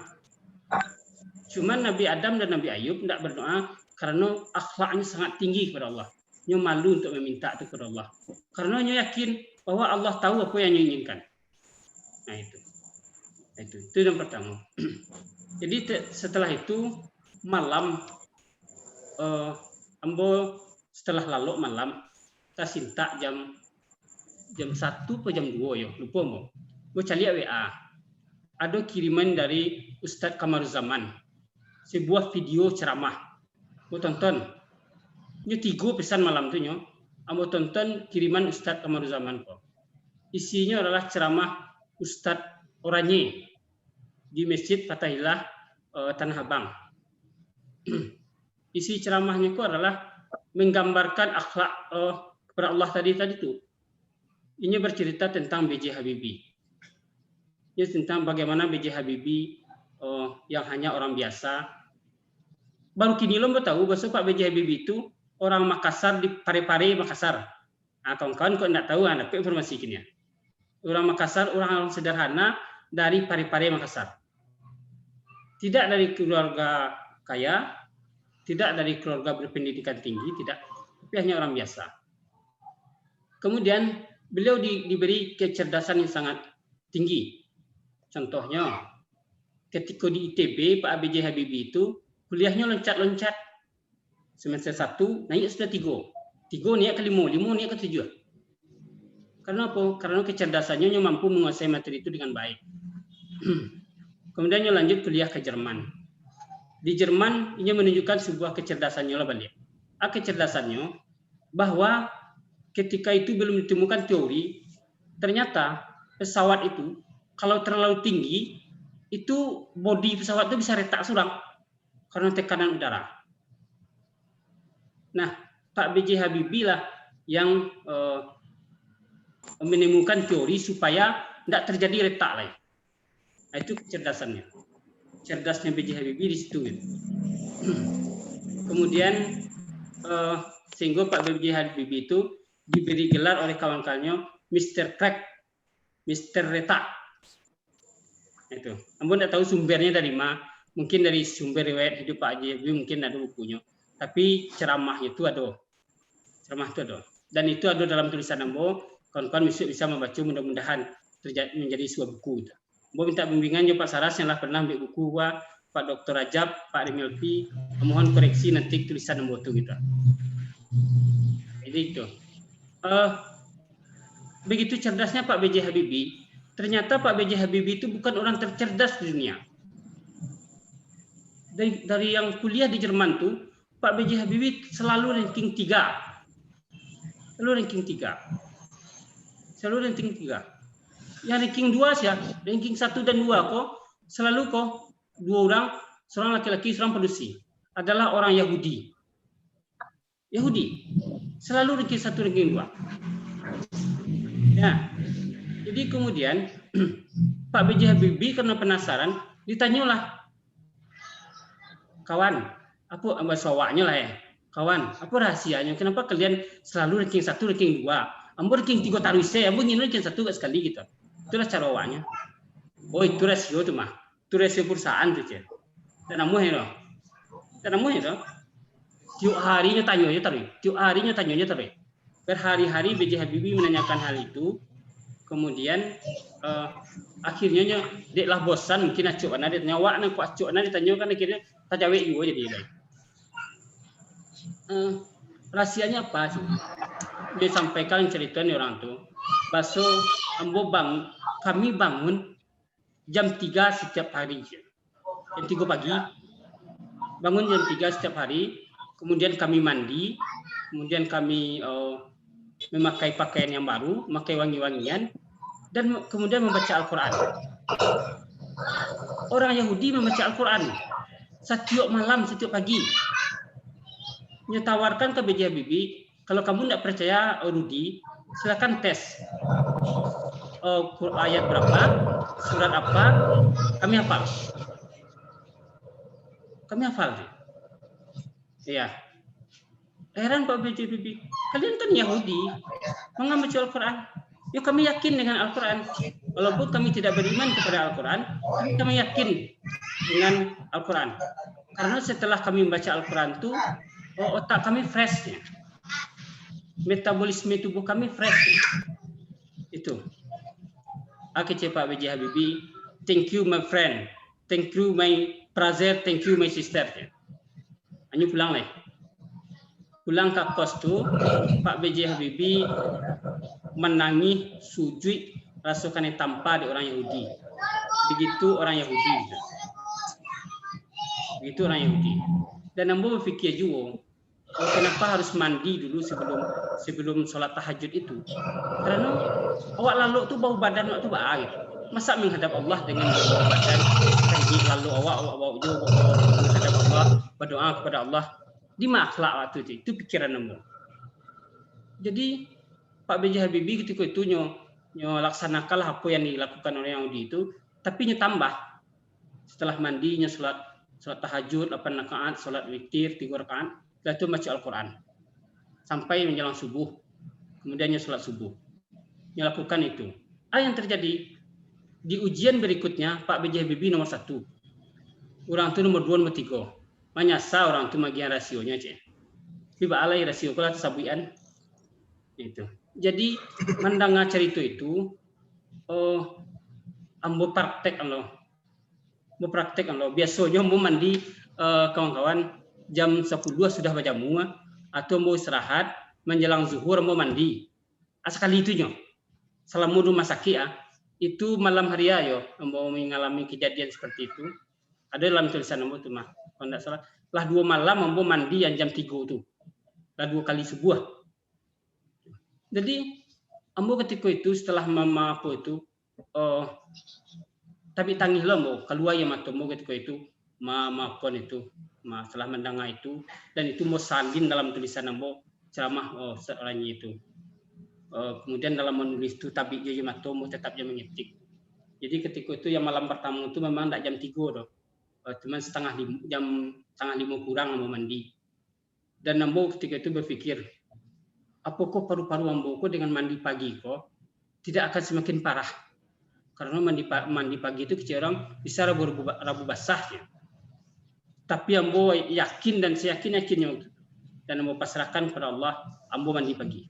Cuman Nabi Adam dan Nabi Ayub tidak berdoa karena akhlaknya sangat tinggi kepada Allah. Dia malu untuk meminta itu kepada Allah. Karena dia yakin bahwa Allah tahu apa yang dia inginkan. Nah itu yang pertama. Jadi setelah itu malam, ambo setelah lalu malam, kita sinta jam 1 atau jam 2 ya, lupa ambo. Ambo cari WA. Ada kiriman dari Ustadz Kamaruzzaman, sebuah video ceramah. Ambo tonton. Ini 3 pesan malam tu nyo. Ambo tonton kiriman Ustadz Kamaruzzaman kok. Isinya adalah ceramah Ustadz Oranye di Masjid Fatahillah Tanah Abang. Isi ceramahnya itu adalah menggambarkan akhlak kepada Allah tadi itu. Ini bercerita tentang B.J. Habibie. Ini tentang bagaimana B.J. Habibie yang hanya orang biasa. Baru kini lo tahu bahwa Pak B.J. Habibie itu orang Makassar di Parepare, Makassar. Nah, kawan-kawan kok tidak tahu, dapat informasi kini. Orang Makassar, orang sederhana dari Parepare, Makassar. Tidak dari keluarga kaya, tidak dari keluarga berpendidikan tinggi, tidak, tapi hanya orang biasa. Kemudian beliau diberi kecerdasan yang sangat tinggi. Contohnya, ketika di ITB, Pak B.J. Habibie itu kuliahnya loncat-loncat. Semester 1 naik sudah 3 naik ke 5 naik ke 7. Karena apa? Karena kecerdasannya mampu menguasai materi itu dengan baik. Kemudian lanjut kuliah ke Jerman. Di Jerman ini menunjukkan sebuah kecerdasannya lah balik. Kecerdasannya bahwa ketika itu belum ditemukan teori, ternyata pesawat itu kalau terlalu tinggi itu bodi pesawat itu bisa retak suram karena tekanan udara. Nah, Pak B.J. Habibie lah yang menemukan teori supaya tidak terjadi retak lain. Nah, itu kecerdasannya. Cerdasnya B.J. Habibie di situ. Gitu. Kemudian sehingga Pak B.J. Habibie itu diberi gelar oleh kawan-kawannya Mr. Crack, Mr. Retak. Itu. Ampun tidak tahu sumbernya dari mana. Mungkin dari sumber riwayat hidup Pak B.J. Habibie, mungkin ada bukunya. Tapi ceramahnya itu ada. Ceramah itu ada. Dan itu ada dalam tulisan Ambo. Kawan-kawan bisa membaca, mudah-mudahan menjadi sebuah buku. Ambo minta bimbingan Pak Saras yang lah pernah ambil buku Pak Dr. Rajab, Pak Rimelpi. Mohon koreksi nanti tulisan Ambo itu gitu. Jadi itu. Begitu cerdasnya Pak B.J. Habibie, ternyata Pak B.J. Habibie itu bukan orang tercerdas di dunia. Dari yang kuliah di Jerman tuh, Pak B.J. Habibie selalu ranking 3. Selalu ranking 3. Selalu ranking 3. Yang ranking 2 sih, ranking 1 dan 2 kok selalu kok 2 orang, seorang laki-laki, seorang pedusi, adalah orang Yahudi. Yahudi. Selalu ranking 1, ranking 2. Ya. Jadi kemudian Pak B.J. Habibie karena penasaran ditanyalah, kawan, apa sawaknya lah ya, kawan, apa rahasianya? Kenapa kalian selalu ranking 1, ranking 2? Ambo ranking 3 taruse, ambo nyino ranking 1 sekali gitu. Itulah cara awaknya. Oh itu rasio tuh mah, itu rasio perusahaan tuh cie. Dan amu hero, tiap harinya tanyanya tapi, berhari-hari B.J. Habibie menanyakan hal itu. Kemudian akhirnya dek lah bosan mungkin acuk ana dia nyawa nang ku acuk ana ditanya kan akhirnya tajawe juga jadi rahasianya apa sih? Dia sampaikan ceritanya orang tuh. Baso ambo kami bangun jam 3 setiap hari. Jam 3 pagi bangun jam 3 setiap hari, kemudian kami mandi, kemudian kami memakai pakaian yang baru, memakai wangi-wangian, dan kemudian membaca Al-Quran. Orang Yahudi membaca Al-Quran setiap malam, setiap pagi. Nyetawarkan ke B.J. Habibie, kalau kamu tidak percaya Rudi, silakan tes. Ayat berapa, surat apa, kami hafal. Iya. Heran Pak B.J. Habibie, kalian kan Yahudi, mengambil Al-Quran. Yuk kami yakin dengan Al-Quran. Walaupun kami tidak beriman kepada Al-Quran, tapi kami yakin dengan Al-Quran. Karena setelah kami membaca Al-Quran itu, otak kami fresh. Metabolisme tubuh kami fresh. Itu. Oke, Pak B.J. Habibie, thank you my friend, thank you my brother, thank you my sister. Hanya pulang lah. Pulang ke kos tu, Pak B.J. Habibie menangis, sujud, rasukannya tanpa di orang Yahudi. Begitu orang Yahudi. Dan ambo berfikir juga, kenapa harus mandi dulu sebelum sholat tahajud itu? Karena awak lalu tu bau badan awak tu baik. Masa menghadap Allah dengan bau badan? Lalu awak juga menghadap Allah, berdoa kepada Allah. Di makhluk waktu itu pikiran nemu. Jadi Pak B.J. Habibie ketika itu nyo laksanakanlah apa yang dilakukan oleh Yahudi itu, tapi nyo tambah setelah mandi nyo sholat tahajud 8 rakaat, sholat witir 3 rakaat, setelah itu baca Al-Quran sampai menjelang subuh, kemudian nyo sholat subuh. Nyo lakukan itu. Yang terjadi di ujian berikutnya Pak B.J. Habibie nomor 1, orang itu nomor 2, nomor 3. Menyasa orang itu bagian rasionya cek. Tiba alai rasio kalau sabuian itu. Jadi mendengar cerita itu, ambo praktek Allah. Biasanya mau mandi kawan-kawan jam 10 sudah berjamu atau mau istirahat menjelang zuhur mau mandi. Sekali itu nyo. Selama rumah sakit itu malam hari ayo ambo mengalami kejadian seperti itu. Ada dalam tulisan ambo tuh mah. Kalau tidak salah, lah 2 malam ambo mandi yang jam 3 itu. Lah 2 kali subuh. Jadi ambo ketika itu setelah mama apa itu tapi tangih lo ambo keluar ya matomo ketika itu mama pon itu setelah mendengar itu dan itu mau salin dalam tulisan ambo ceramah seorangnya itu. Kemudian dalam menulis itu tabik ya matomo tetap jam mengetik. Jadi ketika itu yang malam pertama itu memang tidak jam 3 doh. Cuma jam setengah 5 kurang ambo mandi. Dan ambo ketika itu berpikir, apa kok paru-paru ambo kok dengan mandi pagi kok tidak akan semakin parah. Karena mandi pagi itu kecil orang bisa rabu basah ya. Tapi ambo yakin dan seyakin-yakinnya dan ambo pasrahkan kepada Allah, ambo mandi pagi.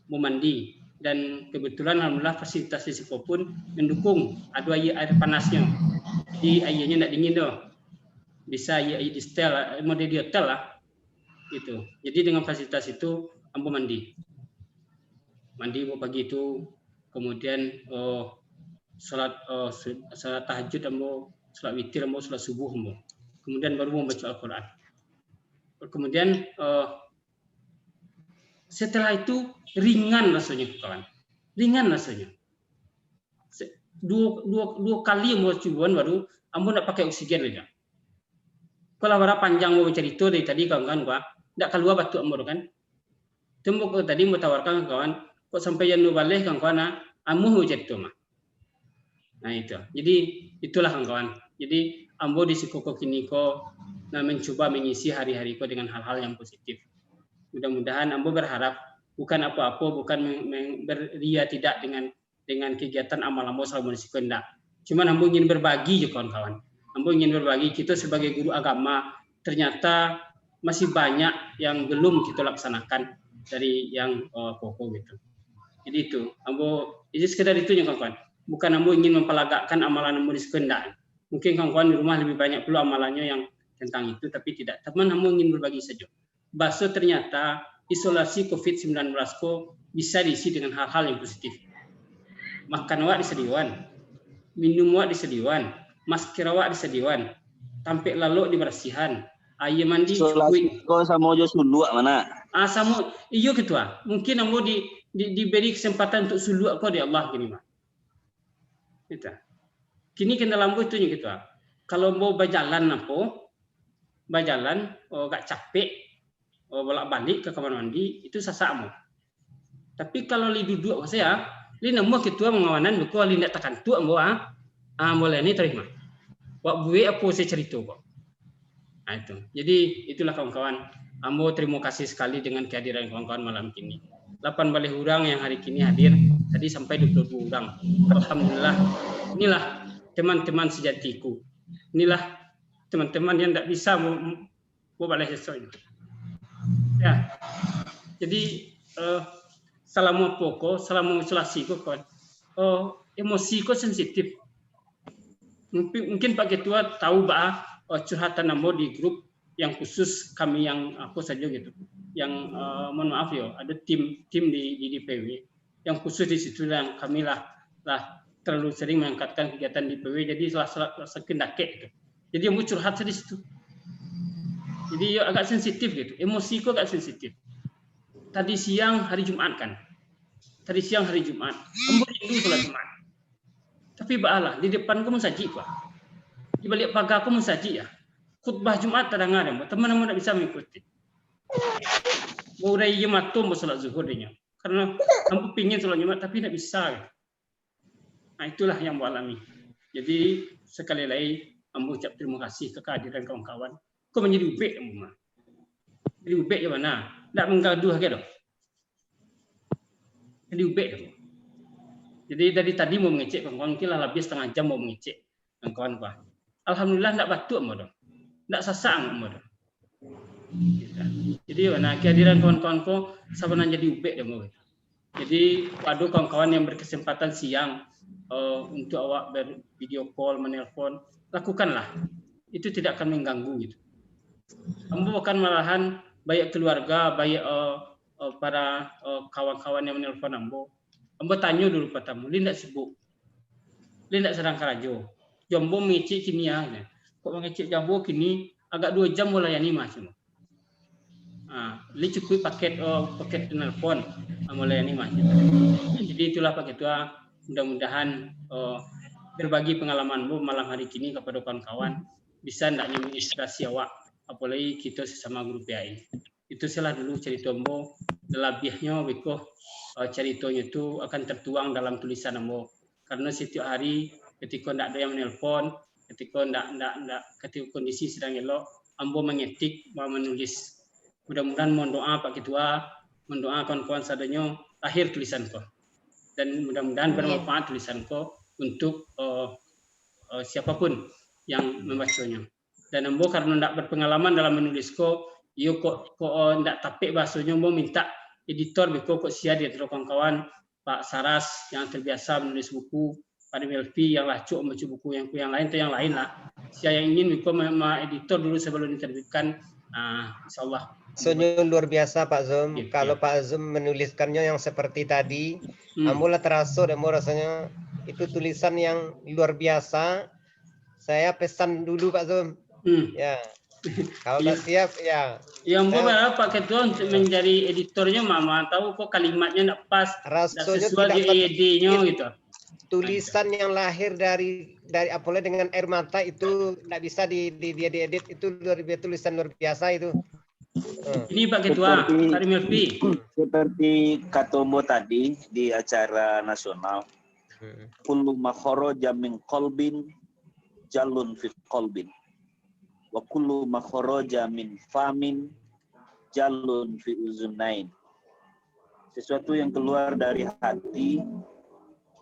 Mau mandi dan kebetulan alhamdulillah fasilitas risiko pun mendukung ada air panasnya. Jadi airnya tidak dingin doh. Bisa air di setel, model di hotel lah. Gitu. Jadi dengan fasilitas itu ambo mandi mau pagi itu, kemudian salat salat tahajud ambo, salat witir ambo, salat subuh ambo. Kemudian baru membaca Al-Qur'an. Kemudian setelah itu ringan rasanya kawan. Ringan rasanya. Dua kali ambo cubaan baru ambo nak pakai oksigen aja. Kalau bara panjang mau cerita dari tadi kawan-kawan gua, ndak keluar batu ambo kan. Tembok tadi mau tawarkan kawan, kok sampai yang balik kawan-kawan amuh mau cerita mah. Nah itu. Jadi itulah kawan-kawan. Jadi ambo di sikoko kini ko mencoba mengisi hari-hari ko dengan hal-hal yang positif. Mudah-mudahan ambo berharap bukan apa-apa, bukan beria tidak dengan kegiatan amal ambo selama di sekolah. Cuman ambo ingin berbagi ya kawan-kawan. Ambo ingin berbagi, kita sebagai guru agama ternyata masih banyak yang belum kita laksanakan dari yang pokok gitu. Jadi itu, ambo ini sekedar itu ya kawan-kawan. Bukan ambo ingin mempelagakkan amalan ambo di sekolah. Mungkin kawan-kawan di rumah lebih banyak pula amalannya yang tentang itu, tapi tidak. Teman ambo ingin berbagi saja. Bahwa ternyata isolasi COVID-19 ko bisa diisi dengan hal-hal yang positif. Makan wak disediawan, minum wak disediawan, masker awak disediawan, tampik lalu dibersihan, air mandi Isolasi kau sama ojo suluk mana? Sama iyo gitu mungkin ambo diberi kesempatan untuk suluk kau di Allah gini mah. Gitu. Kini kena lampu itu gitu. Kalau mau berjalan gak capek, bolak-balik ke kamar mandi itu sasamu. Tapi kalau li duduk saya, li nemu ketua mengawanan buku li ndak tekan tu ambo boleh ini terima. Wak buwe apa saya cerita kok. Nah itu. Jadi itulah kawan-kawan. Ambo terima kasih sekali dengan kehadiran kawan-kawan malam ini. 8 balik orang yang hari ini hadir. Tadi sampai 22 orang. Alhamdulillah. Inilah teman-teman sejatiku. Inilah teman-teman yang tidak bisa mau balik sesuatu. Ya. Jadi salam pokok, salam isolasi kok kawan. Emosi kok sensitif. Mungkin Pak Ketua tahu bahwa curhatan ambo di grup yang khusus kami yang aku saja gitu, yang mohon maaf ya ada tim di DPW yang khusus di situ yang kami lah terlalu sering mengangkatkan kegiatan di DPW jadi salah sekendake gitu. Jadi ambo curhat di situ. Jadi agak sensitif gitu, emosiku agak sensitif. Tadi siang hari Jumat kan, ambo rindu sholat Jumat. Tapi baalah di depan kamu saji kok. Di balik pagar kamu saji ya. Khutbah Jumat kadang-kadang teman-teman tidak bisa mengikuti. Mau udah Jumat tuh mau sholat zuhur dia. Karena kamu pingin sholat Jumat tapi tidak bisa. Nah itulah yang mau alami. Jadi sekali lagi ambo ucap terima kasih ke kehadiran kawan-kawan. Kau menjadi ubek ambo mah. Jadi ubek di mana? Tidak menggaduh ke dong. Jadi ubek dong. Jadi dari tadi mau mengecek kawan-kawan, mungkin lah lebih setengah jam mau mengecek kawan-kawan Pak. Alhamdulillah tidak batuk ambo dong. Tidak sasang ambo dong. Jadi nah kehadiran kawan-kawan kok sama jadi ubek dong. Jadi waduh kawan-kawan yang berkesempatan siang untuk awak bervideo call, menelpon, lakukanlah. Itu tidak akan mengganggu gitu. Ambo akan malahan baik keluarga, baik para kawan-kawan yang menelpon ambo tanya dulu pertama, li ndak sibuk, li ndak sedang kerajo, jombo mengecek kini ya, kok mengecek jombo kini agak 2 jam mulai layani mas, li cukup paket telepon mulai layani mas. Jadi itulah Pak Ketua, mudah-mudahan berbagi pengalamanmu malam hari ini kepada kawan-kawan bisa ndaknya menginspirasi awak, apalagi kita sesama guru PAI. Itu salah dulu cerita ambo, lebihnya beko ceritanya itu akan tertuang dalam tulisan ambo. Karena setiap hari ketika ndak ada yang menelpon, ketika ketika kondisi sedang elok, ambo mengetik, mau menulis. Mudah-mudahan mohon doa Pak Ketua, mohon doa kawan-kawan sadanya lahir tulisanku. Dan mudah-mudahan bermanfaat tulisanku untuk siapapun yang membacanya. Dan ambo karena ndak berpengalaman dalam menulisku, yo kok ndak tapik bahasanya mau minta editor beko kok sia dia kawan-kawan Pak Saras yang terbiasa menulis buku, Pak Melvi yang lacuk membaca buku yang lain atau yang lain lah. Saya yang ingin beko editor dulu sebelum diterbitkan. Insyaallah. Sungguh luar biasa Pak Zum. Ya, Kalau ya. Pak Zum menuliskannya yang seperti tadi, ambo lah terasa dan rasanya itu tulisan yang luar biasa. Saya pesan dulu Pak Zum. Ya. Kalau Iya. tak siap ya. Yang Saya- berapa Pak Ketua untuk menjadi editornya mama tahu kok kalimatnya enggak pas, enggak Rasanya sesuai tidak di ED-nya gitu. tulisan yang lahir dari apalagi dengan air mata itu tidak bisa diedit, itu luar biasa, tulisan luar biasa itu. Ini Pak Ketua, Seperti- Karim Melfi. Seperti Katombo tadi di acara nasional, kullu ma kharaja min qalbin jalun fi qalbin. Wa kullu ma kharaja min famin jalun fi uzunain. Sesuatu yang keluar dari hati,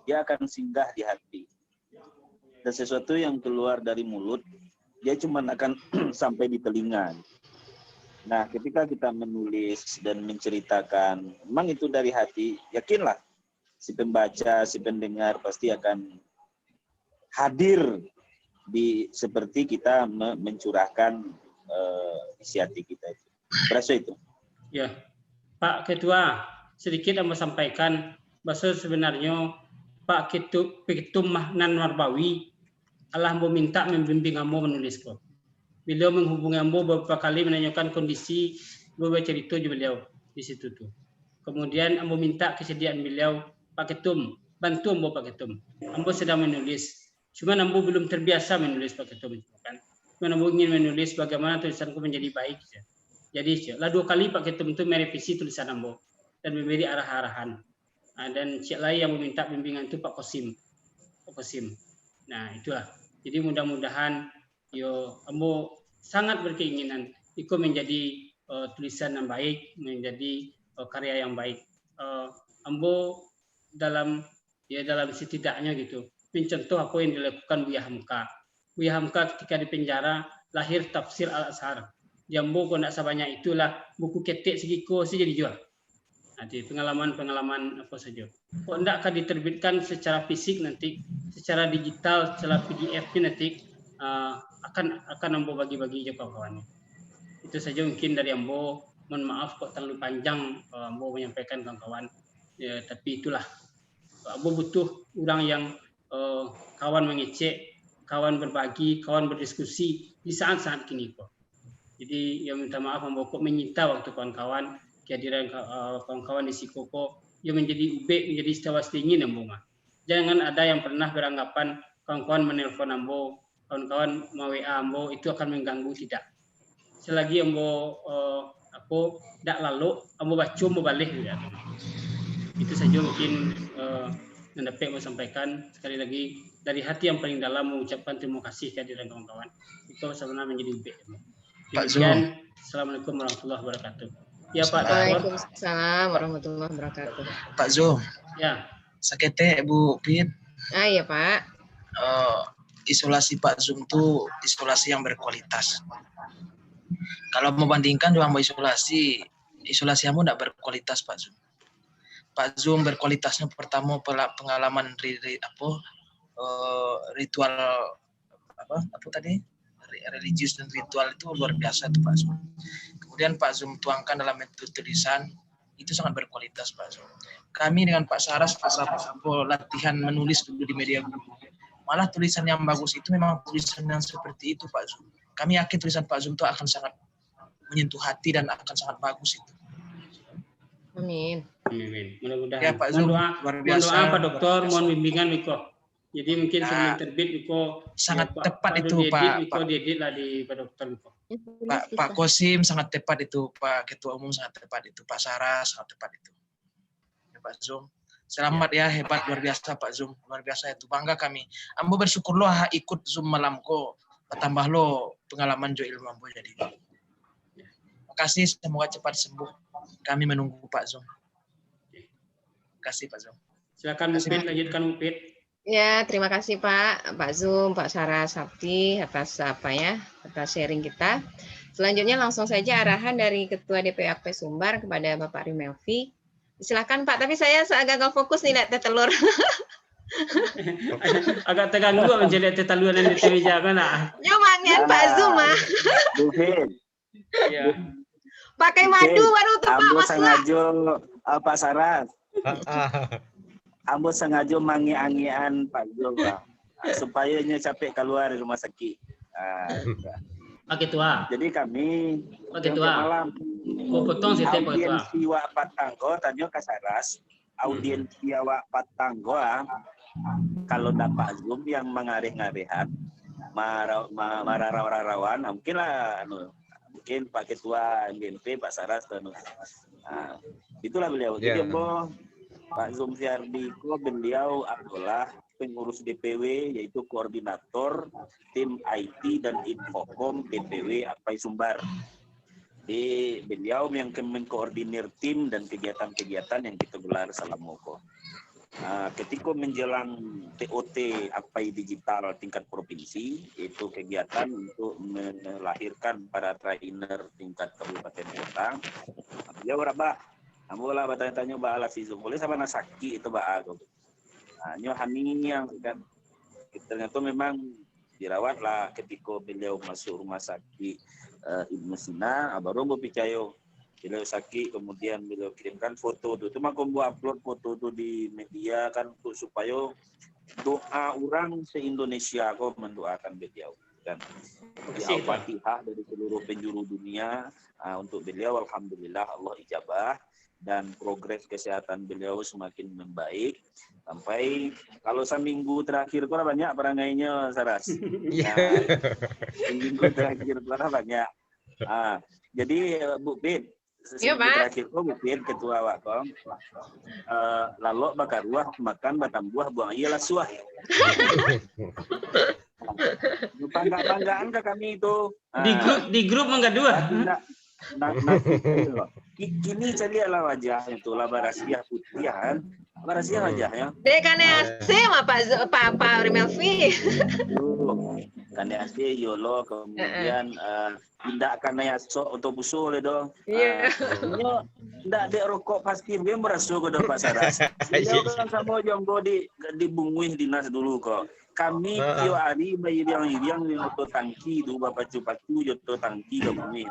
dia akan singgah di hati. Dan sesuatu yang keluar dari mulut, dia cuma akan sampai di telinga. Nah, ketika kita menulis dan menceritakan, memang itu dari hati, yakinlah si pembaca, si pendengar pasti akan hadir di seperti kita mencurahkan isi hati kita itu. Berasa itu. Ya, Pak Ketua, sedikit yang mau sampaikan bahwa sebenarnya Pak Ketum Mahnan Marbawi Allah mau minta membimbing Ambo menulis kok. Beliau menghubungi Ambo beberapa kali menanyakan kondisi, beberapa cerita juga beliau di situ tuh. Kemudian Ambo minta kesediaan beliau, Pak Ketum, bantu Ambo Pak Ketum. Ambo sedang menulis. Cuma Ambo belum terbiasa menulis Pak Ketum kan. Cuma Ambo ingin menulis bagaimana tulisanku menjadi baik. Jadi lah 2 kali Pak Ketum itu merevisi tulisan Ambo dan memberi arah-arahan. Nah, dan cik lain yang meminta bimbingan itu Pak Kosim. Pak Kosim. Nah, itulah. Jadi mudah-mudahan Ambo sangat berkeinginan itu menjadi tulisan yang baik, menjadi karya yang baik. Ambo dalam setidaknya gitu mencontoh apa yang dilakukan Buya Hamka. Buya Hamka ketika di penjara lahir tafsir Al-Azhar. Jambu kok tidak sebanyak itulah buku ketik segiko saja dijual. Nanti pengalaman apa saja. Kok tidak akan diterbitkan secara fisik nanti, secara digital, secara PDF nanti akan Ambo bagi-bagi je kawan-kawan. Itu saja mungkin dari Ambo. Mohon maaf kok terlalu panjang Ambo menyampaikan kawan-kawan. Ya, tapi itulah Ambo butuh orang yang kawan mengecek, kawan berbagi, kawan berdiskusi di saat-saat kini kok. Jadi yang minta maaf Ambo kok menyita waktu kawan-kawan, kehadiran kawan-kawan di Sikoko yang menjadi menjadi istiwa dingin Ambo mah. Jangan ada yang pernah beranggapan kawan-kawan menelpon Ambo, kawan-kawan WA Ambo itu akan mengganggu, tidak. Selagi Ambo aku tidak lalu Ambo baca Ambo balik ya. Itu saja mungkin yang dapat mau sampaikan. Sekali lagi dari hati yang paling dalam mengucapkan terima kasih kehadiran kawan-kawan. Itu sebenarnya menjadi UB. Pak Zum. Assalamualaikum warahmatullahi wabarakatuh. Ya Pak Dokter. Waalaikumsalam warahmatullahi wabarakatuh. Pak Zum. Ya. Sakete Bu Pit. Iya Pak. Isolasi Pak Zum itu isolasi yang berkualitas. Kalau membandingkan dengan isolasi kamu tidak berkualitas Pak Zum. Pak Zum berkualitasnya pertama pengalaman ritual apa tadi? Religius dan ritual itu luar biasa itu Pak Zum. Kemudian Pak Zum tuangkan dalam metode tulisan itu sangat berkualitas Pak Zum. Kami dengan Pak Saras latihan menulis dulu di media guru. Malah tulisan yang bagus itu memang tulisan yang seperti itu Pak Zum. Kami yakin tulisan Pak Zum itu akan sangat menyentuh hati dan akan sangat bagus itu. Amin. Amin. Mudah-mudahan. Ya Pak Zum, luar biasa. Mohon doa Pak Dokter, mohon bimbingan Miko. Jadi mungkin sebelum terbit Miko sangat ya, tepat itu Pak. Miko diedit lah di Pak Dokter Miko. Pak Kosim sangat tepat itu, Pak Ketua Umum sangat tepat itu, Pak Saras sangat tepat itu. Ya Pak Zum, selamat ya, hebat, luar biasa Pak Zum, luar biasa itu, bangga kami. Ambo bersyukur lo ikut Zum malam ko, tambah lo pengalaman jo ilmu Ambo jadi. Terima kasih, semoga cepat sembuh. Kami menunggu Pak Zum. Terima kasih Pak Zum. Silakan Mupit, lanjutkan Mupit. Ya, terima kasih Pak Zum, Pak Saras Sabti atas atas sharing kita. Selanjutnya langsung saja arahan dari Ketua DPAP Sumbar kepada Bapak Rimelvi. Silakan Pak, tapi saya agak nggak fokus nih lihat telur. Agak terganggu menjadi telur yang di TV jangan lah. Cuma niat Pak Zum mah. Iya. Pakai madu baru tuh Pak Ambo Mas. sengaja Pak Saras. Ambo sengaja mangi-angian Pak Zul lah, supaya nya capek keluar dari rumah sakit. Pak Ketua. Jadi kami Pak Ketua. malam Kau potong sih Pak Ketua. audiensi wak patanggo tanya ke Saras, audiensi wak patanggo kalau dapat Zoom yang mengareh-ngarehan marah-rawan, mungkin lah mungkin Pak Ketua MBMP Pak Saras itulah beliau. Jadi Pak Zulfiardi beliau adalah pengurus DPW, yaitu koordinator tim IT dan Infocom DPW Apai Sumbar. Jadi beliau yang mengkoordinir tim dan kegiatan-kegiatan yang kita gelar Salamoko. Ketika menjelang TOT Apai Digital tingkat provinsi, itu kegiatan untuk melahirkan para trainer tingkat kabupaten kota. Beliau berapa? Ambola bertanya-tanya Mbak Alasizum, boleh sama Nasaki itu Mbak Agung. Nyo Hani yang kan ternyata memang dirawat lah ketika beliau masuk rumah sakit Ibnu Sina, baru berpicayo beliau sakit, kemudian beliau kirimkan foto itu mah kombo upload foto itu di media kan untuk supaya doa orang se-Indonesia kok mendoakan beliau kan. Al-Fatihah dari seluruh penjuru dunia untuk beliau, alhamdulillah Allah ijabah dan progres kesehatan beliau semakin membaik sampai kalau seminggu terakhir kurang banyak perangainya Saras. Seminggu terakhir kurang banyak. Jadi Bu Pit, seminggu terakhir Bu Pit ketua Wakom lalu bakar buah makan batang buah buang iyalah suah. Banggaan ke kami itu. Di grup enggak dua. Kini saya lihatlah wajah itu lah Barasiah putih kan, Barasiah wajahnya. Dek kan AC mah Pak Rimelvi. Kan AC Yolo kemudian tidak karena sok untuk busul itu. Iya. Tidak ada rokok pasti dia merasa ke Pak Saras. Dia kan sama jonggo di bungui dinas dulu kok. Kami kio hari bayi yang untuk tangki itu bapak cupacu joto tangki ke bumi.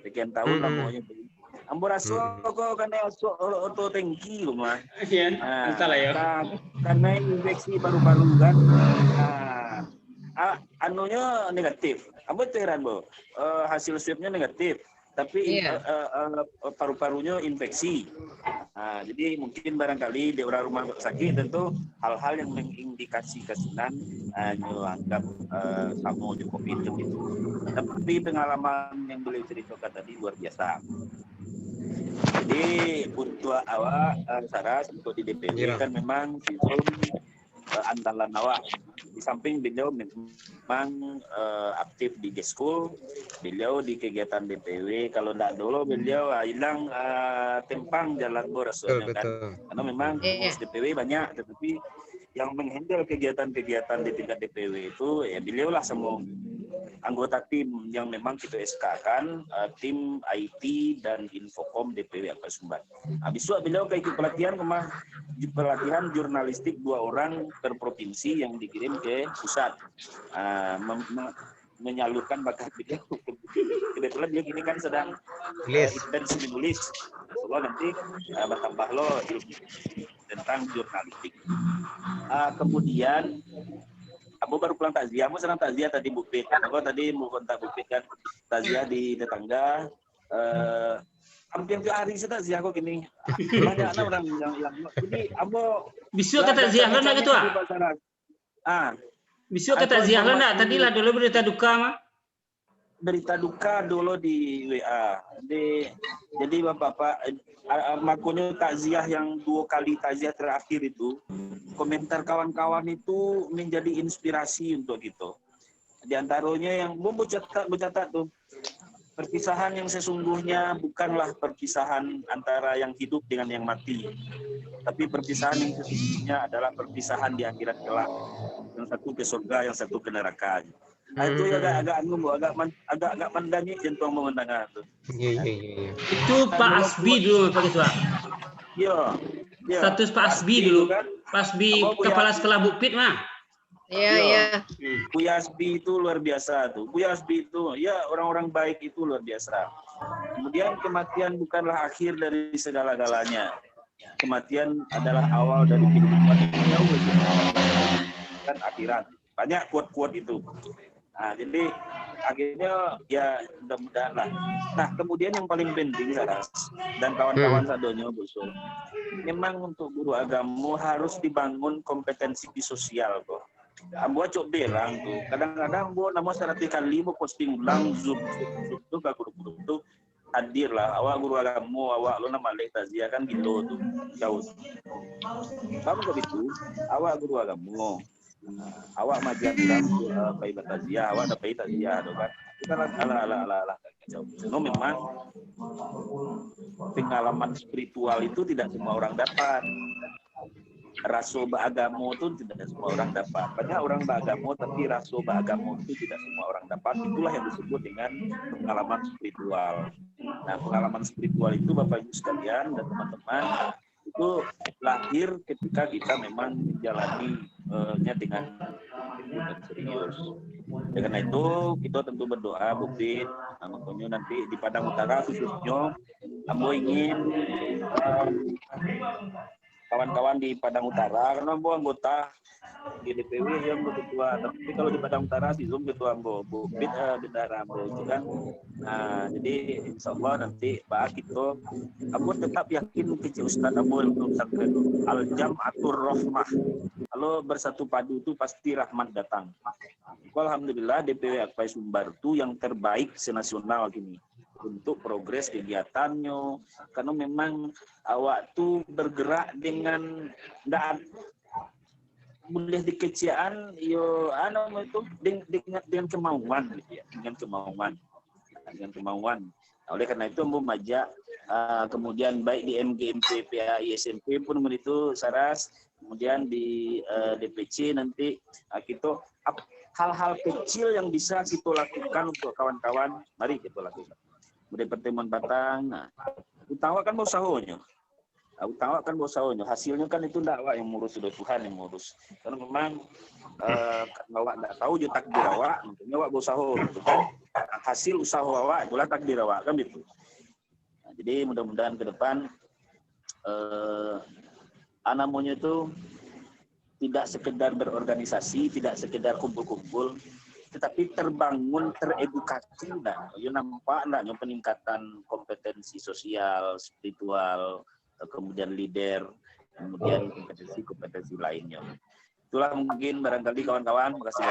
Sekian tahun namanya. Ambo raso kok karena auto tangki rumah. Iya. Salah ya. Karena infeksi paru-paru kan. Anunya negatif. Ambo heran Bu. Hasil swabnya negatif. Tapi paru-parunya infeksi. Jadi mungkin barangkali di orang rumah sakit tentu hal-hal yang mengindikasikan anggap sama di COVID gitu. Tapi pengalaman yang beliau ceritakan tadi luar biasa. Jadi untuk awak Saras untuk di DPW kan memang sistem andalan awak. Di samping beliau memang aktif di Geskul, beliau di kegiatan DPW. Kalau tidak dulu beliau hilang tempang jalan boros kan. Karena memang DPW banyak, tetapi yang menghandle kegiatan-kegiatan di tingkat DPW itu ya beliau lah semua anggota tim yang memang kita SK-kan, tim IT dan Infocom DPW Apai Sumbar. Habis itu beliau ikut pelatihan jurnalistik 2 orang per provinsi yang dikirim ke pusat, menyalurkan bakat beliau. Kebetulan dia kini kan sedang intens menulis, so nanti bertambah lo ilmu tentang jurnalistik. Kemudian aku baru pulang takziah, aku senang takziah tadi Bu Pit. Aku tadi mau kontak Bu Pit kan takziah di tetangga. Hampir tiap hari saya takziah kok gini. Banyak orang yang jadi ambo besok kata takziah lo enggak ketua? Besok kata takziah lo enggak? Tadi lah dulu berita duka mah. Berita duka dulu di WA. Jadi Bapak makanya takziah yang 2 kali takziah terakhir itu, komentar kawan-kawan itu menjadi inspirasi untuk kita. Di antaranya yang bercatat tuh, perpisahan yang sesungguhnya bukanlah perpisahan antara yang hidup dengan yang mati, tapi perpisahan yang sesungguhnya adalah perpisahan di akhirat kelak. Yang satu ke surga, yang satu ke neraka. Itu agak mandangnya jentuang memendangan tuh. Iya. Itu Pak Asbi dulu Pak Ketua. Iya. Status Pak Asbi dulu. Pak Asbi kepala sekolah Bukit mah. Iya. Buya Asbi itu luar biasa tuh. Buya Asbi itu ya orang-orang baik, itu luar biasa. Buya Asbi itu ya orang-orang baik itu luar biasa. Kemudian kematian bukanlah akhir dari segala-galanya. Tapi perpisahan yang sesungguhnya adalah perpisahan di akhirat kelak. Yang satu ke surga, yang satu ke neraka. Itu agak mandangnya jentuang memendangan tuh. Iya. Iya. Iya. Itu Pak Asbi dulu. Buya Asbi itu luar biasa tuh. Buya Asbi itu ya orang-orang baik, itu luar biasa. Kemudian kematian bukanlah akhir dari segala-galanya. kematian adalah awal dari kehidupan yang jauh lebih kan akhirat. Banyak quote-quote itu. Nah, jadi akhirnya ya mudah-mudahan lah. Nah, kemudian yang paling penting Saras dan kawan-kawan sadonyo Busul, memang untuk guru agama harus dibangun kompetensi sosial kok. Ambo cok bilang tuh, kadang-kadang ambo nama secara kali mau posting ulang zoom tuh ke guru-guru tuh hadir lah, awak guru agama, awak lo nama lek tazia kan gitu tuh jauh. Kamu kok itu, awak guru agama, awak majian bilang pai tazia, awak dapat tazia, tuh kan? Itu kan ala jauh. No memang pengalaman spiritual itu tidak semua orang dapat. Raso beragama itu tidak semua orang dapat. Banyak orang beragama tapi raso beragama itu tidak semua orang dapat. Itulah yang disebut dengan pengalaman spiritual. Nah, pengalaman spiritual itu Bapak Ibu sekalian dan teman-teman itu lahir ketika kita memang menjalaninya dengan serius. Karena itu kita tentu berdoa Bukti, makanya nanti di Padang Utara khususnya, Ambo ingin kawan-kawan di Padang Utara, karena Ambo anggota di DPW yang ketua, tapi kalau di Padang Utara di Zoom ketua Ambo, Bukti bendara Ambo itu kan. Nah, jadi insya Allah nanti Pak kita, Ambo tetap yakin kecil Ustaz Ambo yang sampaikan al-jam'atur rahmah. Kalau bersatu padu itu pasti rahmat datang. Alhamdulillah DPW Akpai Sumbar itu yang terbaik senasional gini untuk progres kegiatannya, karena memang awak tuh bergerak dengan ndak boleh dikeciaan yo itu dengan kemauan gitu ya, dengan kemauan. Oleh karena itu Ambo majak kemudian baik di MGMP PAI SMP pun begitu Saras, kemudian di DPC nanti kita hal-hal kecil yang bisa kita lakukan untuk kawan-kawan, mari kita lakukan. Kemudian pertemuan Batang, nah, utama kan usahonya. Utama kan usahonya. Hasilnya kan itu enggak awak yang ngurus, sudah Tuhan yang ngurus. Karena memang awak enggak tahu je takdir awak, makanya awak berusaha gitu kan. Hasil usaha awak itulah takdir awak kan gitu. Nah, jadi mudah-mudahan ke depan anamnya itu tidak sekedar berorganisasi, tidak sekedar kumpul-kumpul, tetapi terbangun, teredukasi, dan ya nampak enggaknya peningkatan kompetensi sosial, spiritual, kemudian leader, kemudian kompetensi lainnya. Itulah mungkin barangkali kawan-kawan, makasih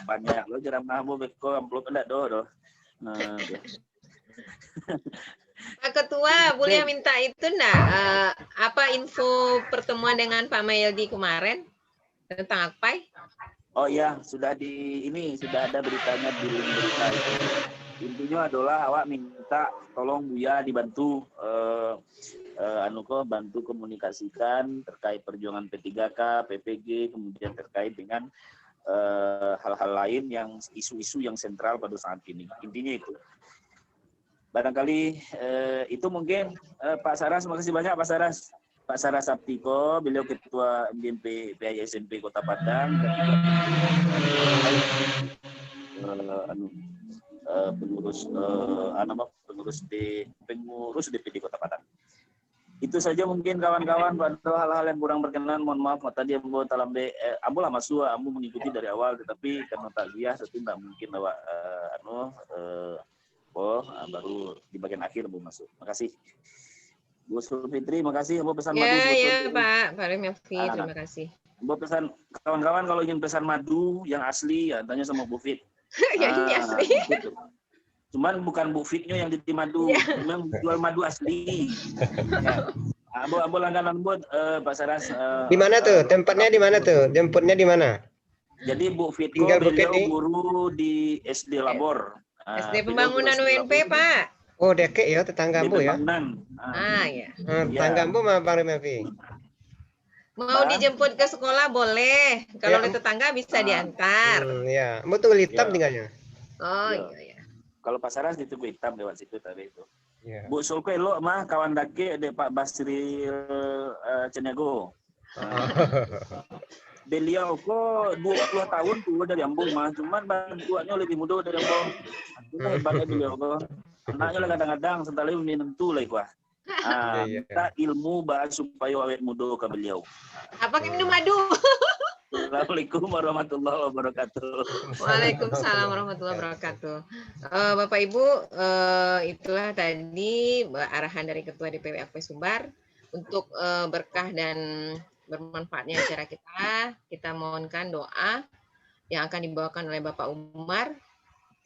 banyak. Lo jarang mau beko amplop enggak doh. Nah, Pak Ketua, boleh minta itu enggak apa info pertemuan dengan Pak Mayildi kemarin tentang Akpai? Oh iya, sudah ada beritanya di link berita itu. Intinya adalah awak minta tolong Buya dibantu bantu komunikasikan terkait perjuangan P3K, PPG, kemudian terkait dengan hal-hal lain yang isu-isu yang sentral pada saat ini. Intinya itu. Barangkali itu mungkin Pak Saras, makasih banyak Pak Saras. Pak Saras Saptiko, beliau Ketua MGMP PAI SMP Kota Padang, pengurus DPD Kota Padang. Itu saja mungkin kawan-kawan. Pada hal-hal yang kurang berkenan, mohon maaf. Tadi Ambo talambe, Ambo lah masuk, Ambo mengikuti dari awal, tetapi karena takziah, tentu tidak mungkin awak baru di bagian akhir Ambo masuk. Makasih. Bu Sulfitri, makasih. Ambo pesan madu. Ya Pak Remilfi, terima kasih. Ambo pesan kawan-kawan kalau ingin pesan madu yang asli, ya tanya sama Bu Fit. Yang asli. Gitu. Cuman bukan Bu Fitnya yang di madu, memang jual madu asli. Ya. Ambo langganan buat Pak Saras. Di mana tuh? Tempatnya di mana tuh? Jemputnya di mana? Jadi Bu Fit beliau guru di SD Labor. SD Pembangunan UNP, Pak. Oh, Deke ya, tetangga Ambo ya. Ya. Tetangga Ambo mah Bang Remilfi. Mau dijemput ke sekolah boleh. Kalau oleh tetangga bisa diantar. Ya, Ambo tuh hitam tinggalnya. Oh iya. Kalau Pak Saras di Tugu Hitam lewat situ tadi itu. Ya. Bu Sulke lo mah kawan dake de Pak Basri Cenego. Beliau kok 20 tahun tua dari Ambo mah, cuman bantuannya lebih muda dari Ambo. Itu hebatnya beliau kok. Anaknya lah kadang-kadang sentali minum tuh lah kuah. Iya. Minta ilmu bahas supaya awet muda ke beliau. Apa minum madu? Assalamualaikum warahmatullahi wabarakatuh. Waalaikumsalam warahmatullahi wabarakatuh. Bapak Ibu, itulah tadi arahan dari Ketua DPW Akpe Sumbar untuk berkah dan bermanfaatnya acara kita. Kita mohonkan doa yang akan dibawakan oleh Bapak Umar,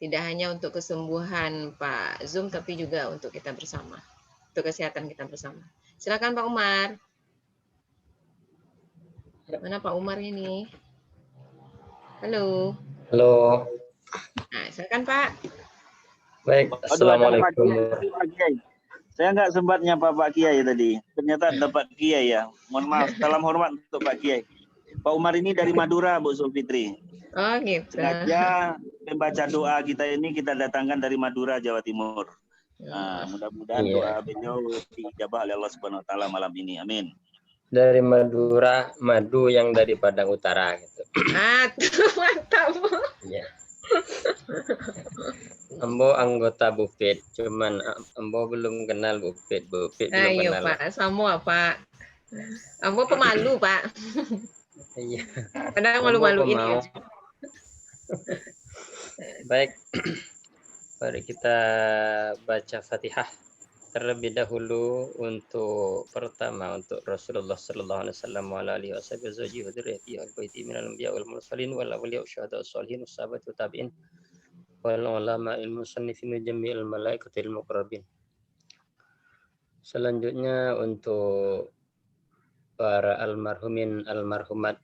tidak hanya untuk kesembuhan Pak Zum, tapi juga untuk kita bersama, untuk kesehatan kita bersama. Silakan Pak Umar. Mana Pak Umar ini? Halo. Halo. Nah, silakan Pak. Baik, Assalamualaikum. Saya nggak sempat nyapa Pak Kiai tadi. Ternyata ada Pak Kiai ya. Mohon maaf, salam hormat untuk Pak Kiai. Pak Umar ini dari Madura, Bu Zulfitri. Oh gitu. Sengaja membaca doa kita ini kita datangkan dari Madura, Jawa Timur. Nah, mudah-mudahan doa beliau dijabah oleh Allah Subhanahu wa taala malam ini. Amin. Dari Madura, madu yang dari Padang Utara gitu. Mantap. Ya. Ambo anggota Bupit, cuman Ambo belum kenal Bupit belum Ayo kenal. Pak, semua Pak. Ambo pemalu Pak. Iya. Kadang malu-maluin. Baik, mari kita baca Fatihah terlebih dahulu. Untuk pertama untuk Rasulullah sallallahu alaihi wasallam wa alihi wasallam wal baiti minal anbiya wal mursalin wal awliya syuhada sholihin sahabat tabi'in wal ulama il musannifin jami'il malaikatil muqarrabin. Selanjutnya untuk para almarhumin almarhumat,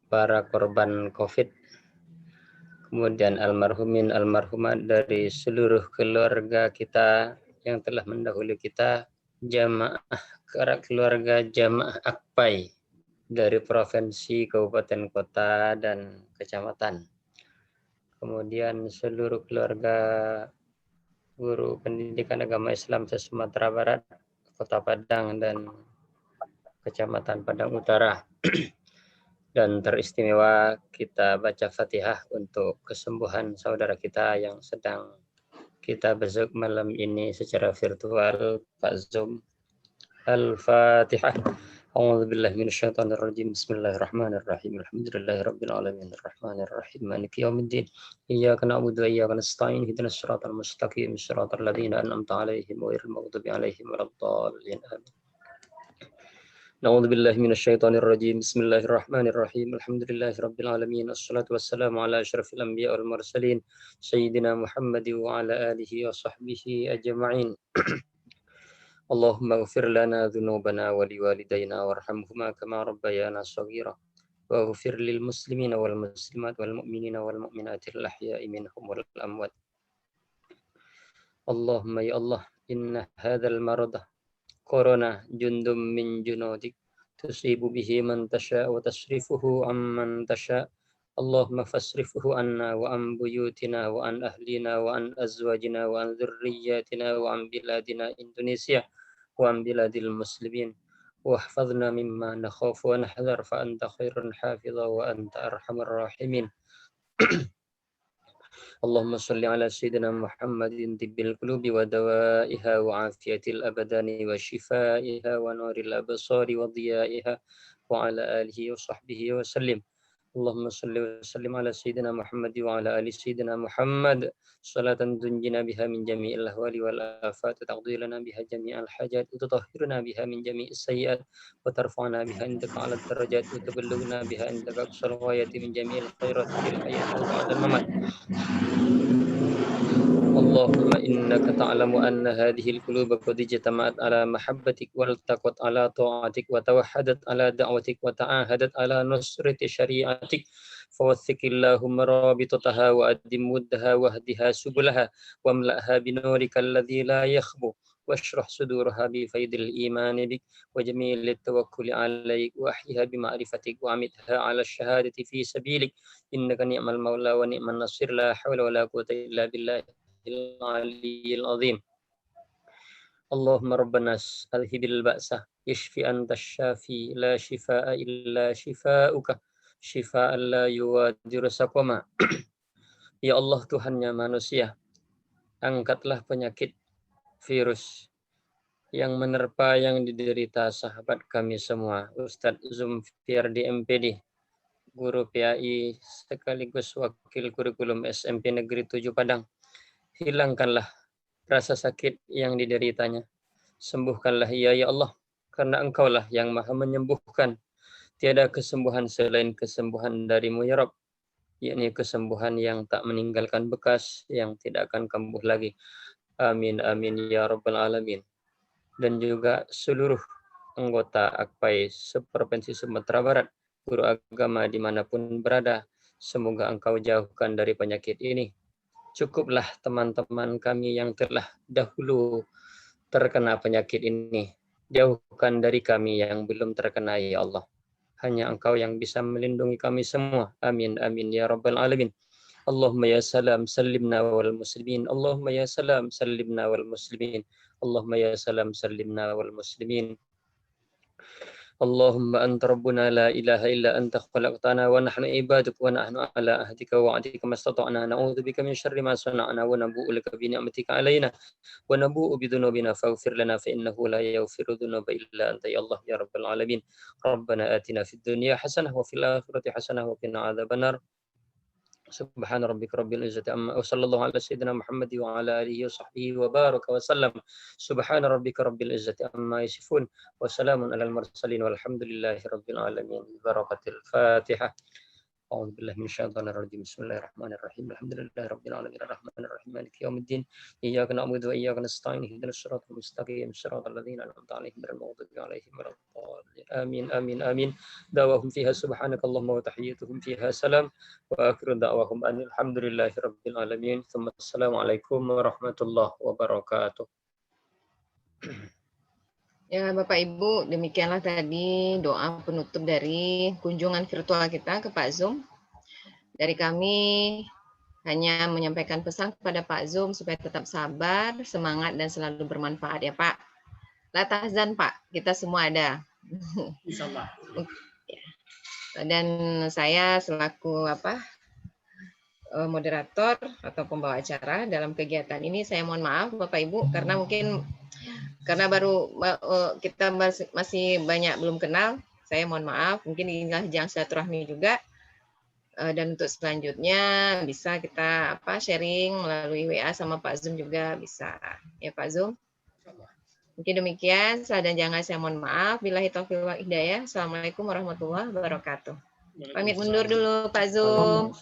para korban Covid, kemudian almarhumin almarhumat dari seluruh keluarga kita yang telah mendahului kita, jamaah keluarga jamaah Akpai dari provinsi, kabupaten, kota, dan kecamatan. Kemudian seluruh keluarga guru pendidikan agama Islam se-Sumatera Barat, Kota Padang, dan Kecamatan Padang Utara. Dan teristimewa kita baca Fatihah untuk kesembuhan saudara kita yang sedang kita besok malam ini secara virtual, Pak Zum. Al-Fatihah. A'udzu billahi minasyaitonir rajim. Bismillahirrahmanirrahim. Alhamdulillahirabbil alamin arrahmanirrahim maliki yaumiddin. Iyyaka na'budu wa iyyaka nasta'in. Ihdinas siratal mustaqim. Shiratal ladzina an'amta 'alaihim ghairil maghdubi 'alaihim waladdallin. Amin. A'udzu billahi minasyaitonir rajim. Bismillahirrahmanirrahim. Alhamdulillahirabbil alamin. Wassalatu wassalamu ala asyrafil anbiya wal mursalin sayyidina Muhammad wa ala alihi wa sahbihi ajma'in. Allahumma ighfir lana dzunubana wa liwalidayna warhamhuma kama rabbayana shaghira. Waghfir lil muslimina wal muslimat wal mu'minina wal mu'minatil ahya'i minhum wal amwat. Allahumma ya Allah, inna hadzal marada Corona jundum min junudik tusibu bihi man tasha wa tasrifuhu amman tasha. Allahumma fasrifuhu anna wa an buyutina wa an ahlina wa an azwajina wa an dhurriyyatina wa an biladina Indonesia wa an biladil muslimin wa hafadhna mimma nakhafu wa nahdhar fa anta khairun hafidha wa anta arhamar rahimin. Allahumma salli ala sayyidina Muhammadin tibbil qulubi wa dawaiha wa afiyatil abadani wa shifaiha wa nuril absari wa dhiyaiha wa ala alihi wa sahbihi wa sallim. Allahumma salli wa sallim ala sayyidina Muhammad wa ala ali sayyidina Muhammad salatan tunjina biha min jami'il ahwali wal afat taqdi lana biha jami'al hajat wa tutahhiruna biha min jami'is sayyi'at wa tarfa'na biha indaka 'ala darajat wa tuballighuna biha indaka aqsal ghayati min jami'il khairat fil hayati wa ba'dal mamat. Allahumma innaka ta'lamu anna hadhihi al-quluba qad ijtama'at ala mahabbatik wa iltaqat ala ta'atik wa tawahhadat ala da'watik wa ta'ahadat ala nusrati syari'atik fawathiqillahumma rabitataha wa adim muddaha wahdiha subulaha wa amla'ha binurika alladhi la yakhbu washrah suduraha bi faidil imani bik wa jamil tawakkuli alaik wa ahyiha bi ma'rifatik wa amitha ala syahadati fi sabilik innaka ni'mal maula wa ni'man nasir la hawla wa la quwwata illa billah al-aliyyil azim. Allahumma rabbanas alhibil ba'sa yashfi anta syafi la shifaa illa shifauka shifaan la yuwadiru saqama. Ya Allah, Tuhannya manusia, angkatlah penyakit virus yang menerpa yang diderita sahabat kami semua, Ustadz Zulfiardi MPD, guru PAI sekaligus wakil kurikulum SMP Negeri 7 Padang. Hilangkanlah rasa sakit yang dideritanya. Sembuhkanlah ia ya Allah, karena Engkaulah yang maha menyembuhkan. Tiada kesembuhan selain kesembuhan darimu ya Rabb, yakni kesembuhan yang tak meninggalkan bekas, yang tidak akan kambuh lagi. Amin, amin ya Rabbal Alamin. Dan juga seluruh anggota AKPAI seprovinsi Sumatera Barat, guru agama dimanapun berada, semoga Engkau jauhkan dari penyakit ini. Cukuplah teman-teman kami yang telah dahulu terkena penyakit ini. Jauhkan dari kami yang belum terkena ya Allah. Hanya Engkau yang bisa melindungi kami semua. Amin, amin ya Rabbal Alamin. Allahumma ya salam sallimna wal muslimin. Allahumma ya salam sallimna wal muslimin. Allahumma ya salam sallimna wal muslimin. Allahumma anta rabbuna la ilaha illa anta khalaqtana wa nahnu ibaduk wa nahnu ala ahdika wa wa'dika mastata'na na'udzu bika min syarri ma sana'na wa nabu'u laka bi ni'matika alaina wa nabu'u bi dhunubina faghfir lana fa innahu la yaghfiru dhunuba illa anta ya Allah ya rabbal alamin. Rabbana atina fid dunya hasanah wa fil akhirati hasanah wa qina adzabannar. سبحان ربك رب العزة عما وصلى الله على سيدنا محمد وعلى آله وصحبه وبارك وسلم سبحان ربك رب العزة عما يصفون وسلام على المرسلين والحمد لله رب العالمين بركة الفاتحة أعوذ بالله من الشيطان الرجيم بسم الله الرحمن الرحيم الحمد لله رب العالمين الرحمن الرحيم مالك يوم الدين إياك نعبد وإياك نستعين اهدنا الصراط المستقيم صراط الذين أنعمت عليهم غير المغضوب عليهم ولا الضالين آمين آمين آمين دعواهم فيها سبحانك اللهم وتحيتهم فيها سلام وآخر دعواهم أن الحمد لله رب العالمين ثم السلام عليكم ورحمة الله وبركاته. Ya, Bapak Ibu, demikianlah tadi doa penutup dari kunjungan virtual kita ke Pak Zum. Dari kami hanya menyampaikan pesan kepada Pak Zum supaya tetap sabar, semangat, dan selalu bermanfaat ya Pak. La tahzan Pak, kita semua ada. Insyaallah. Dan saya selaku moderator atau pembawa acara dalam kegiatan ini, saya mohon maaf Bapak Ibu karena baru kita masih banyak belum kenal, saya mohon maaf, mungkin inilah ajang silaturahmi juga, dan untuk selanjutnya bisa kita sharing melalui WA sama Pak Zum juga bisa ya Pak Zum. Mungkin demikian, salah dan jangan saya mohon maaf. Billahi taufiq wal hidayah. Assalamualaikum warahmatullahi wabarakatuh. Pamit mundur dulu Pak Zum.